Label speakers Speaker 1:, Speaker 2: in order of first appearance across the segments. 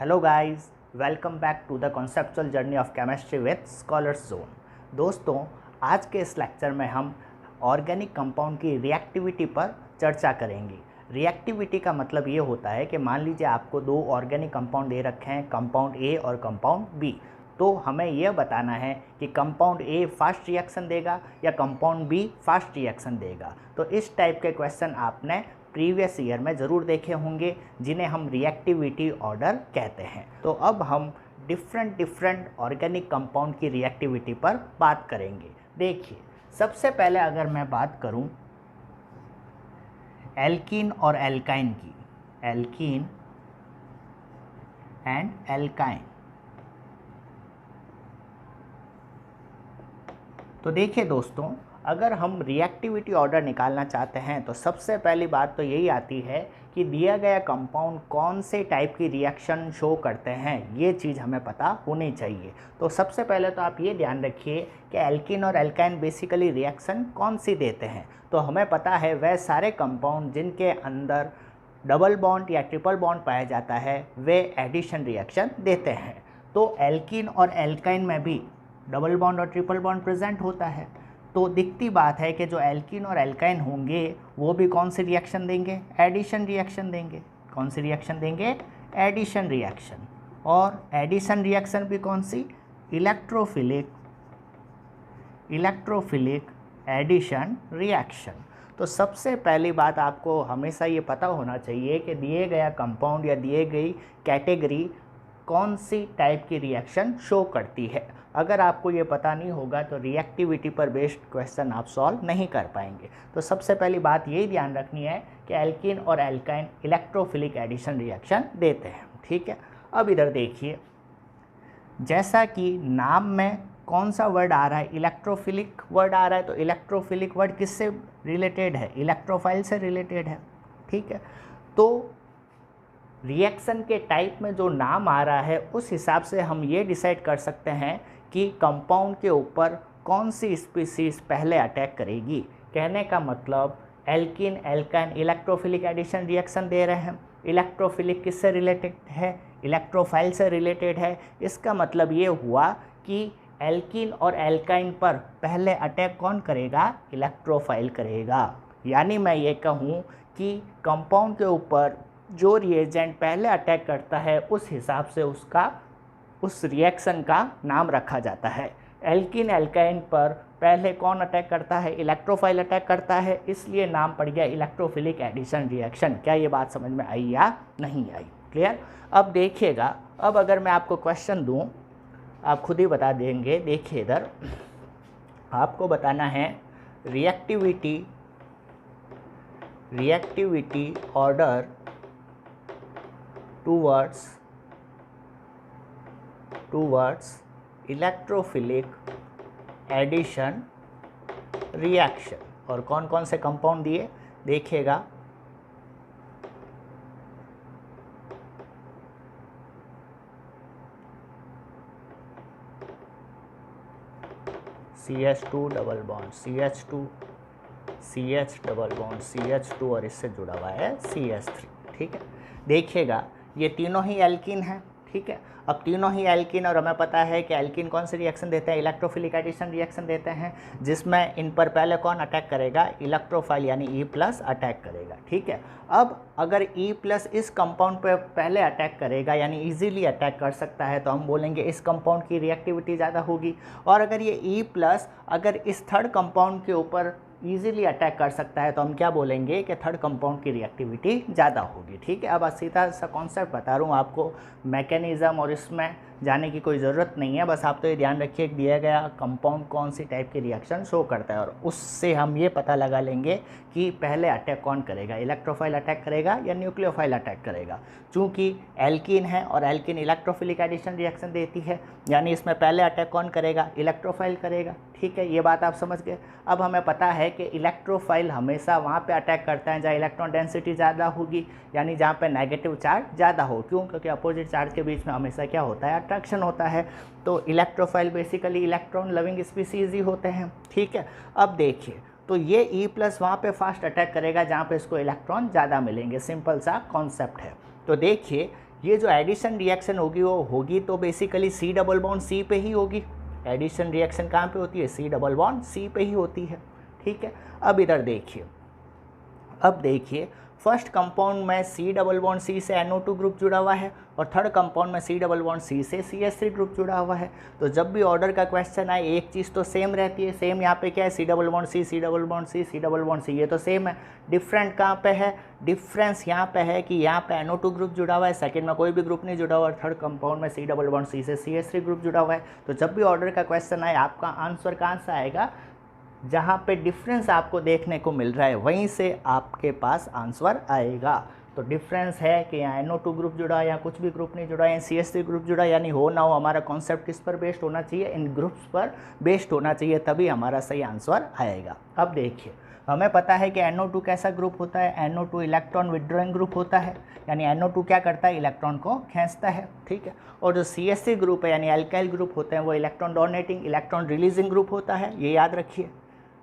Speaker 1: Hello guys, welcome back to the conceptual journey of chemistry with scholars zone. दोस्तों, आज के इस lecture में हम ऑर्गेनिक कंपाउंड की रिएक्टिविटी पर चर्चा करेंगे। रिएक्टिविटी का मतलब ये होता है कि मान लीजिए आपको दो ऑर्गेनिक कंपाउंड दे रखे हैं, कंपाउंड ए और कंपाउंड बी। तो हमें यह बताना है कि कंपाउंड ए फास्ट रिएक्शन देगा या कंपाउंड बी फास्ट रिएक्शन देगा। तो इस टाइप के क्वेश्चन आपने प्रीवियस ईयर में ज़रूर देखे होंगे, जिन्हें हम रिएक्टिविटी ऑर्डर कहते हैं। तो अब हम डिफरेंट ऑर्गेनिक कंपाउंड की रिएक्टिविटी पर बात करेंगे। देखिए, सबसे पहले अगर मैं बात करूं एल्कीन और एल्काइन की, एल्कीन एंड एल्काइन, तो देखिए दोस्तों, अगर हम रिएक्टिविटी ऑर्डर निकालना चाहते हैं तो सबसे पहली बात तो यही आती है कि दिया गया कंपाउंड कौन से टाइप की रिएक्शन शो करते हैं, ये चीज़ हमें पता होनी चाहिए। तो सबसे पहले तो आप ये ध्यान रखिए कि एल्कीन और एल्काइन बेसिकली रिएक्शन कौन सी देते हैं। तो हमें पता है वह सारे कंपाउंड जिनके अंदर डबल बॉन्ड या ट्रिपल बॉन्ड पाया जाता है वे एडिशन रिएक्शन देते हैं। तो एल्कीन और एल्काइन में भी डबल बॉन्ड और ट्रिपल बॉन्ड प्रेजेंट होता है। तो दिखती बात है कि जो एल्कीन और एल्काइन होंगे वो भी कौन सी रिएक्शन देंगे, एडिशन रिएक्शन देंगे। कौन सी रिएक्शन देंगे, एडिशन रिएक्शन। और एडिशन रिएक्शन भी कौन सी, इलेक्ट्रोफिलिक एडिशन रिएक्शन। तो सबसे पहली बात आपको हमेशा ये पता होना चाहिए कि दिए गया कंपाउंड या दिए गई कैटेगरी कौन सी टाइप की रिएक्शन शो करती है। अगर आपको ये पता नहीं होगा तो रिएक्टिविटी पर बेस्ड क्वेश्चन आप सॉल्व नहीं कर पाएंगे। तो सबसे पहली बात यही ध्यान रखनी है कि एल्कीन और एल्काइन इलेक्ट्रोफिलिक एडिशन रिएक्शन देते हैं। ठीक है, अब इधर देखिए, जैसा कि नाम में कौन सा वर्ड आ रहा है, इलेक्ट्रोफिलिक वर्ड आ रहा है। तो इलेक्ट्रोफिलिक वर्ड किससे रिलेटेड है, इलेक्ट्रोफाइल से रिलेटेड है। ठीक है, तो रिएक्शन के टाइप में जो नाम आ रहा है उस हिसाब से हम ये डिसाइड कर सकते हैं कि कंपाउंड के ऊपर कौन सी स्पीसीज पहले अटैक करेगी। कहने का मतलब alkene alkyne electrophilic addition reaction दे रहे हैं। इलेक्ट्रोफिलिक किससे रिलेटेड है, इलेक्ट्रोफाइल से रिलेटेड है। इसका मतलब ये हुआ कि एल्कीन और एल्काइन पर पहले अटैक कौन करेगा, इलेक्ट्रोफाइल करेगा। यानी मैं ये कहूँ कि कंपाउंड के ऊपर जो रिएजेंट पहले अटैक करता है उस हिसाब से उसका उस रिएक्शन का नाम रखा जाता है। एल्कीन एल्काइन पर पहले कौन अटैक करता है, इलेक्ट्रोफाइल अटैक करता है, इसलिए नाम पड़ गया इलेक्ट्रोफिलिक एडिशन रिएक्शन। क्या ये बात समझ में आई या नहीं आई, क्लियर। अब देखिएगा, अब अगर मैं आपको क्वेश्चन दूं आप खुद ही बता देंगे। देखिए इधर आपको बताना है reactivity order towards electrophilic addition reaction. और कौन कौन से कंपाउंड दिए देखिएगा, CH2 double bond CH2, CH double bond CH2 और इससे जुड़ा हुआ है CH3। ठीक है, देखिएगा ये तीनों ही एल्कीन हैं। ठीक है, अब तीनों ही एल्कीन और हमें पता है कि एल्कीन कौन सी रिएक्शन देते हैं, इलेक्ट्रोफिलिक एडिशन रिएक्शन देते हैं, जिसमें इन पर पहले कौन अटैक करेगा, इलेक्ट्रोफाइल यानी E+ अटैक करेगा। ठीक है, अब अगर E+ इस कंपाउंड पे पहले अटैक करेगा यानी इजीली अटैक कर सकता है तो हम बोलेंगे इस कंपाउंड की रिएक्टिविटी ज़्यादा होगी। और अगर ये E+ अगर इस थर्ड कंपाउंड के ऊपर ईजिली अटैक कर सकता है तो हम क्या बोलेंगे कि थर्ड कंपाउंड की रिएक्टिविटी ज़्यादा होगी। ठीक है, अब सीधा सा कॉन्सेप्ट बता रहा हूँ आपको, मैकेनिज़्म और इसमें जाने की कोई ज़रूरत नहीं है। बस आप तो ये ध्यान रखिए कि दिया गया कंपाउंड कौन सी टाइप की रिएक्शन शो करता है और उससे हम ये पता लगा लेंगे कि पहले अटैक कौन करेगा, इलेक्ट्रोफाइल अटैक करेगा या न्यूक्लियोफाइल अटैक करेगा। चूँकि एल्कीन है और एल्कीन इलेक्ट्रोफिलिक एडिशन रिएक्शन देती है, यानी इसमें पहले अटैक कौन करेगा, इलेक्ट्रोफाइल करेगा। ठीक है, ये बात आप समझ गए। अब हमें पता है कि इलेक्ट्रोफाइल हमेशा वहाँ पे अटैक करता है जहाँ इलेक्ट्रॉन डेंसिटी ज़्यादा होगी, यानी जहाँ पे नेगेटिव चार्ज ज़्यादा हो। क्यों, क्योंकि अपोजिट चार्ज के बीच में हमेशा क्या होता है, अट्रैक्शन होता है। तो electrophile basically electron loving species ही होते हैं। ठीक है, अब देखिए, तो ये E+ वहाँ पे फास्ट अटैक करेगा जहाँ पे इसको इलेक्ट्रॉन ज़्यादा मिलेंगे। सिंपल सा कॉन्सेप्ट है। तो देखिए ये जो एडिशन रिएक्शन होगी वो होगी तो basically C double bond C पे ही होगी। एडिशन रिएक्शन कहाँ पे होती है? सी डबल बॉन्ड सी पे ही होती है। ठीक है, अब इधर देखिए, अब देखिए फर्स्ट कंपाउंड में सी डबल बॉन्ड सी से NO2 ग्रुप जुड़ा हुआ है और थर्ड कंपाउंड में सी डबल बॉन्ड सी से CH3 ग्रुप जुड़ा हुआ है। तो जब भी ऑर्डर का क्वेश्चन आए एक चीज़ तो सेम रहती है। सेम यहाँ पे क्या है? C double bond C, C double bond C, C double bond C, ये तो सेम है। डिफरेंट कहाँ पे है? डिफरेंस यहाँ पे है कि यहाँ पे NO2 ग्रुप जुड़ा हुआ है, सेकंड में कोई भी ग्रुप नहीं जुड़ा हुआ और थर्ड कंपाउंड में सी डबल बॉन्ड सी से CH3 ग्रुप जुड़ा हुआ है। तो जब भी ऑर्डर का क्वेश्चन आए आपका आंसर कहाँ से आएगा? जहाँ पे डिफरेंस आपको देखने को मिल रहा है वहीं से आपके पास आंसर आएगा। तो डिफरेंस है कि यहाँ NO2 ग्रुप जुड़ा है या कुछ भी ग्रुप नहीं जुड़ा है, CH3 ग्रुप जुड़ा है, यानी हो ना हो हमारा कॉन्सेप्ट किस पर बेस्ड होना चाहिए? इन ग्रुप्स पर बेस्ड होना चाहिए, तभी हमारा सही आंसर आएगा। अब देखिए हमें पता है कि NO2 कैसा ग्रुप होता है? NO2 इलेक्ट्रॉन विड्रॉइंग ग्रुप होता है, यानी NO2 क्या करता है? इलेक्ट्रॉन को खींचता है। ठीक है, और जो CH3 ग्रुप है यानी अल्काइल ग्रुप होते हैं वो electron donating electron releasing group होता है, ये याद रखिए।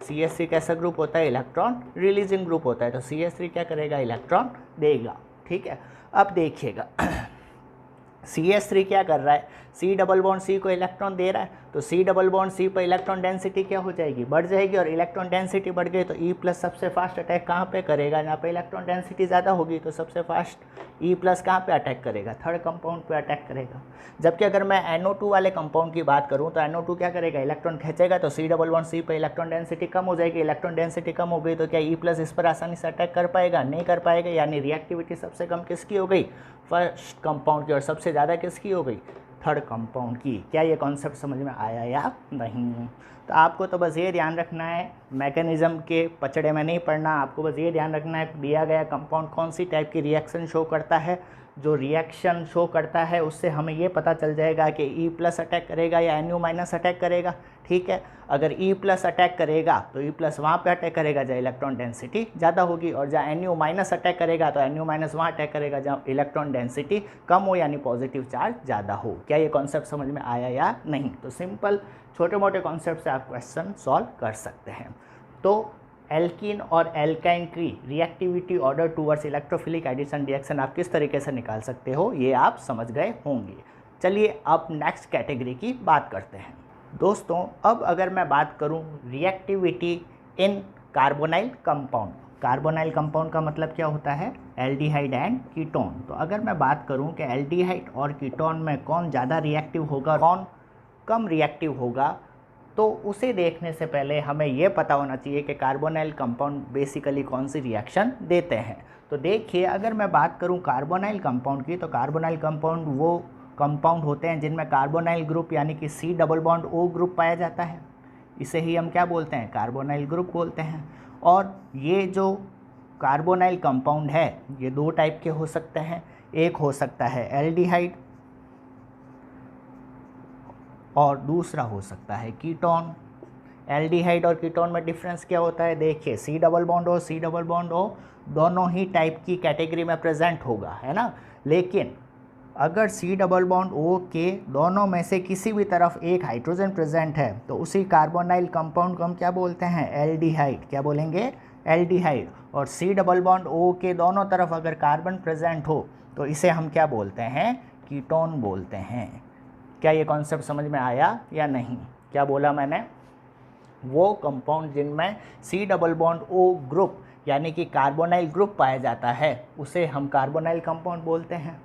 Speaker 1: CH3 कैसा ग्रुप होता है? इलेक्ट्रॉन रिलीजिंग ग्रुप होता है। तो CH3 क्या करेगा? इलेक्ट्रॉन देगा। ठीक है, अब देखिएगा CH3 क्या कर रहा है? सी डबल बॉन्ड सी को इलेक्ट्रॉन दे रहा है, तो सी डबल बॉन्ड सी पर इलेक्ट्रॉन डेंसिटी क्या हो जाएगी? बढ़ जाएगी, और इलेक्ट्रॉन डेंसिटी बढ़ गई तो E प्लस सबसे फास्ट अटैक कहाँ पे करेगा? जहाँ पे इलेक्ट्रॉन डेंसिटी ज़्यादा होगी तो सबसे फास्ट E प्लस कहाँ पे अटैक करेगा? थर्ड कंपाउंड पे अटैक करेगा। जबकि अगर मैं NO2 वाले कंपाउंड की बात करूँ तो NO2 क्या करेगा? इलेक्ट्रॉन खींचेगा, तो सी डबल बॉन्ड सी पर इलेक्ट्रॉन डेंसिटी कम हो जाएगी। इलेक्ट्रॉन डेंसिटी कम हो गई तो क्या E प्लस इस पर आसानी से अटैक कर पाएगा? नहीं कर पाएगा, यानी रिएक्टिविटी सबसे कम किसकी हो गई? फर्स्ट कंपाउंड की, और सबसे ज़्यादा किसकी हो गई? थर्ड कंपाउंड की। क्या ये कॉन्सेप्ट समझ में आया या नहीं? तो आपको तो बस ये ध्यान रखना है, मैकेनिज़्म के पचड़े में नहीं पड़ना, आपको बस ये ध्यान रखना है दिया गया कंपाउंड कौन सी टाइप की रिएक्शन शो करता है। जो रिएक्शन शो करता है उससे हमें ये पता चल जाएगा कि E प्लस अटैक करेगा या NU माइनस अटैक करेगा। ठीक है, अगर E प्लस अटैक करेगा तो E प्लस वहाँ पे अटैक करेगा जहाँ इलेक्ट्रॉन डेंसिटी ज़्यादा होगी, और जहाँ NU माइनस अटैक करेगा तो NU माइनस वहाँ अटैक करेगा जहाँ इलेक्ट्रॉन डेंसिटी कम हो, यानी पॉजिटिव चार्ज ज़्यादा हो। क्या ये कॉन्सेप्ट समझ में आया या नहीं? तो सिंपल छोटे मोटे कॉन्सेप्ट से आप क्वेश्चन सॉल्व कर सकते हैं। तो एल्कीन और एल्काइन की reactivity order towards electrophilic addition reaction आप किस तरीके से निकाल सकते हो ये आप समझ गए होंगे। चलिए अब नेक्स्ट कैटेगरी की बात करते हैं। दोस्तों अब अगर मैं बात करूं रिएक्टिविटी इन कार्बोनाइल कंपाउंड, कार्बोनाइल कंपाउंड का मतलब क्या होता है? Aldehyde and ketone. तो अगर मैं बात करूं कि एल्डिहाइड और कीटोन में कौन ज़्यादा रिएक्टिव होगा, कौन कम रिएक्टिव होगा, तो उसे देखने से पहले हमें यह पता होना चाहिए कि कार्बोनाइल कंपाउंड बेसिकली कौन सी रिएक्शन देते हैं। तो देखिए अगर मैं बात करूं कार्बोनाइल कंपाउंड की, तो कार्बोनाइल कंपाउंड वो कंपाउंड होते हैं जिनमें कार्बोनाइल ग्रुप यानी कि C double bond O group पाया जाता है, इसे ही हम क्या बोलते हैं? कार्बोनाइल ग्रुप बोलते हैं। और ये जो कार्बोनाइल कंपाउंड है ये दो टाइप के हो सकते हैं, एक हो सकता है एल्डिहाइड और दूसरा हो सकता है कीटोन। एल्डिहाइड और कीटोन में डिफरेंस क्या होता है? देखिए सी डबल बॉन्ड O दोनों ही टाइप की कैटेगरी में प्रेजेंट होगा, है ना। लेकिन अगर सी डबल बॉन्ड O के दोनों में से किसी भी तरफ एक हाइड्रोजन प्रेजेंट है तो उसी कार्बोनाइल कंपाउंड को हम क्या बोलते हैं? एल्डिहाइड। क्या बोलेंगे? एल्डिहाइड। और सी डबल बॉन्ड O के दोनों तरफ अगर कार्बन प्रेजेंट हो तो इसे हम क्या बोलते हैं? कीटोन बोलते हैं। क्या ये कॉन्सेप्ट समझ में आया या नहीं? क्या बोला मैंने? वो कंपाउंड जिनमें C double bond O group यानी कि कार्बोनाइल ग्रुप पाया जाता है उसे हम कार्बोनाइल कंपाउंड बोलते हैं।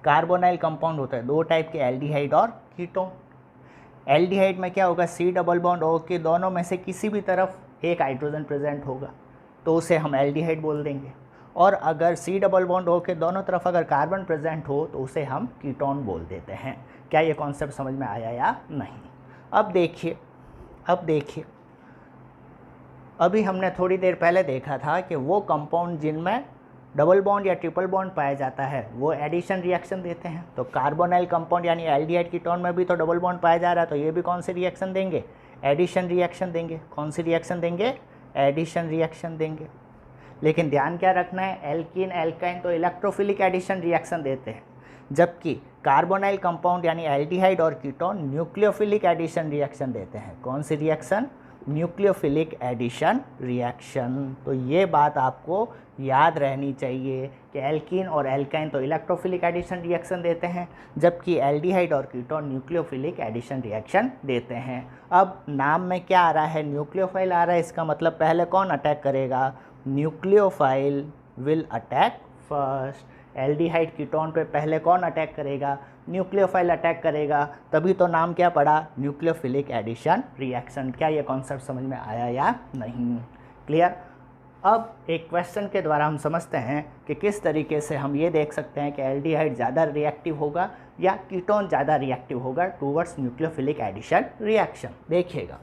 Speaker 1: कार्बोनाइल कंपाउंड होता है दो टाइप के, एल्डिहाइड और कीटोन। एल्डिहाइड में क्या होगा? सी डबल बॉन्ड O के दोनों में से किसी भी तरफ एक हाइड्रोजन प्रेजेंट होगा तो उसे हम एल्डिहाइड बोल देंगे। और अगर सी डबल बॉन्ड O के दोनों तरफ अगर कार्बन प्रेजेंट हो तो उसे हम कीटोन बोल देते हैं। क्या ये कॉन्सेप्ट समझ में आया या नहीं? अब देखिए अभी हमने थोड़ी देर पहले देखा था कि वो कंपाउंड जिनमें डबल बॉन्ड या ट्रिपल बॉन्ड पाया जाता है वो एडिशन रिएक्शन देते हैं। तो कार्बोनाइल कंपाउंड यानी एल्डिहाइड कीटोन में भी तो डबल बॉन्ड पाया जा रहा है, तो ये भी कौन सी रिएक्शन देंगे? एडिशन रिएक्शन देंगे। कौन सी रिएक्शन देंगे? एडिशन रिएक्शन देंगे। लेकिन ध्यान क्या रखना है? एल्कीन एल्काइन तो इलेक्ट्रोफिलिक एडिशन रिएक्शन देते हैं, जबकि कार्बोनाइल कंपाउंड यानी एल्डिहाइड और कीटोन न्यूक्लियोफिलिक एडिशन रिएक्शन देते हैं। कौन सी रिएक्शन? Nucleophilic addition reaction. तो ये बात आपको याद रहनी चाहिए कि एल्कीन और एल्काइन तो इलेक्ट्रोफिलिक एडिशन रिएक्शन देते हैं, जबकि एल्डिहाइड और कीटोन न्यूक्लियोफिलिक एडिशन रिएक्शन देते हैं। अब नाम में क्या आ रहा है, न्यूक्लियोफाइल आ रहा है, इसका मतलब पहले कौन अटैक करेगा, nucleophile will attack first. Aldehyde ketone पे पहले कौन अटैक करेगा, न्यूक्लियोफाइल अटैक करेगा, तभी तो नाम क्या पड़ा, न्यूक्लियोफिलिक एडिशन रिएक्शन। क्या ये कॉन्सेप्ट समझ में आया या नहीं, क्लियर। अब एक क्वेश्चन के द्वारा हम समझते हैं कि किस तरीके से हम ये देख सकते हैं कि एल्डिहाइड ज़्यादा रिएक्टिव होगा या कीटोन ज़्यादा रिएक्टिव होगा टूवर्ड्स न्यूक्लियोफिलिक एडिशन रिएक्शन। देखिएगा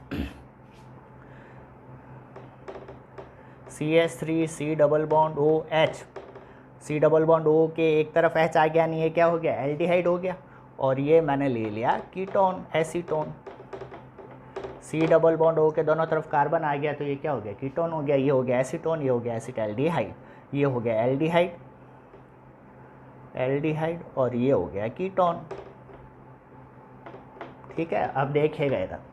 Speaker 1: CH3 C double bond OH, C double bond O के एक तरफ H आ गया, नहीं है क्या हो गया, एल्डिहाइड हो गया, और ये मैंने ले लिया ketone acetone. C double bond O के दोनों तरफ कार्बन आ गया, तो ये क्या हो गया, कीटोन हो गया, ये हो गया एसीटोन, ये हो गया एसिटैल्डिहाइड, ये हो गया एल्डिहाइड और ये हो गया कीटोन। ठीक है, अब देखिएगा इधर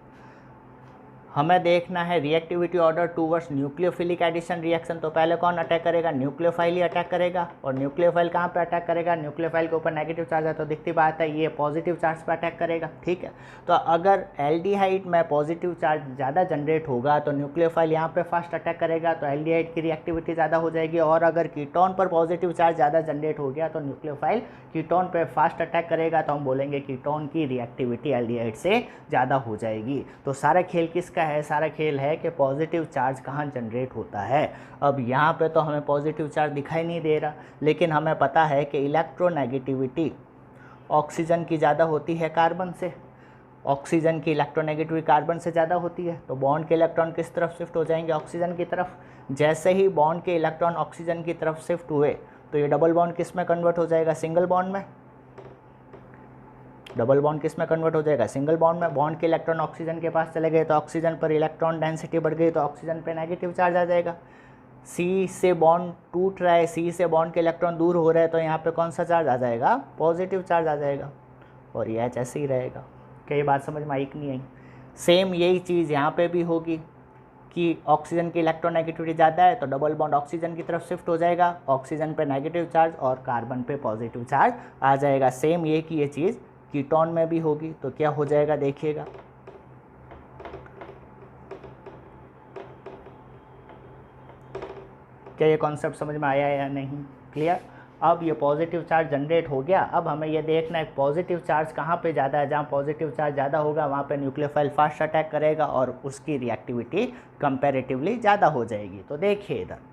Speaker 1: हमें देखना है reactivity order towards nucleophilic addition reaction. तो पहले कौन अटैक करेगा, न्यूक्लियोफाइल ही अटैक करेगा, और न्यूक्लियोफाइल कहाँ पे अटैक करेगा, न्यूक्लियोफाइल के ऊपर नेगेटिव चार्ज है, तो दिखती बात है ये पॉजिटिव चार्ज पे अटैक करेगा। ठीक है, तो अगर एल्डिहाइड में पॉजिटिव चार्ज ज़्यादा जनरेट होगा तो न्यूक्लियोफाइल यहाँ पे फर्स्ट अटैक करेगा, तो एल्डिहाइड की रिएक्टिविटी ज़्यादा हो जाएगी, और अगर कीटोन पर पॉजिटिव चार्ज ज़्यादा जनरेट हो गया तो न्यूक्लियोफाइल कीटोन पर फास्ट अटैक करेगा, तो हम बोलेंगे कीटोन की रिएक्टिविटी एल्डिहाइड से ज़्यादा हो जाएगी। तो सारा खेल किसका है, सारा खेल है कि पॉजिटिव चार्ज कहाँ जनरेट होता है। अब यहाँ पे तो हमें पॉजिटिव चार्ज दिखाई नहीं दे रहा, लेकिन हमें पता है कि इलेक्ट्रोनेगेटिविटी ऑक्सीजन की ज़्यादा होती है कार्बन से, ऑक्सीजन की इलेक्ट्रोनेगेटिविटी कार्बन से ज़्यादा होती है, तो बॉन्ड के इलेक्ट्रॉन किस तरफ शिफ्ट हो जाएंगे, ऑक्सीजन की तरफ। जैसे ही बॉन्ड के इलेक्ट्रॉन ऑक्सीजन की तरफ शिफ्ट हुए तो ये डबल बॉन्ड किस में कन्वर्ट हो जाएगा, सिंगल बॉन्ड में। डबल बॉन्ड किस में कन्वर्ट हो जाएगा, सिंगल बॉन्ड में। बॉन्ड के इलेक्ट्रॉन ऑक्सीजन के पास चले गए तो ऑक्सीजन पर इलेक्ट्रॉन डेंसिटी बढ़ गई, तो ऑक्सीजन पे नेगेटिव चार्ज आ जाएगा। सी से बॉन्ड टूट रहा है, सी से बॉन्ड के इलेक्ट्रॉन दूर हो रहे हैं, तो यहाँ पे कौन सा चार्ज आ जाएगा, पॉजिटिव चार्ज आ जाएगा, और ये H ऐसे ही रहेगा। क्या ये बात समझ में आई कि नहीं आई। सेम यही चीज़ यहाँ पे भी होगी कि ऑक्सीजन की इलेक्ट्रोनेगेटिविटी ज़्यादा है तो डबल बॉन्ड ऑक्सीजन की तरफ शिफ्ट हो जाएगा, ऑक्सीजन पे नेगेटिव चार्ज और कार्बन पे पॉजिटिव चार्ज आ जाएगा। सेम ये कि ये चीज़ कीटोन में भी होगी, तो क्या हो जाएगा देखिएगा, क्या ये कॉन्सेप्ट समझ में आया या नहीं, क्लियर। अब ये पॉजिटिव चार्ज जनरेट हो गया, अब हमें ये देखना है पॉजिटिव चार्ज कहाँ पे ज़्यादा है, जहाँ पॉजिटिव चार्ज ज़्यादा होगा वहाँ पे न्यूक्लियोफाइल फास्ट अटैक करेगा और उसकी रिएक्टिविटी कंपैरेटिवली ज़्यादा हो जाएगी। तो देखिए इधर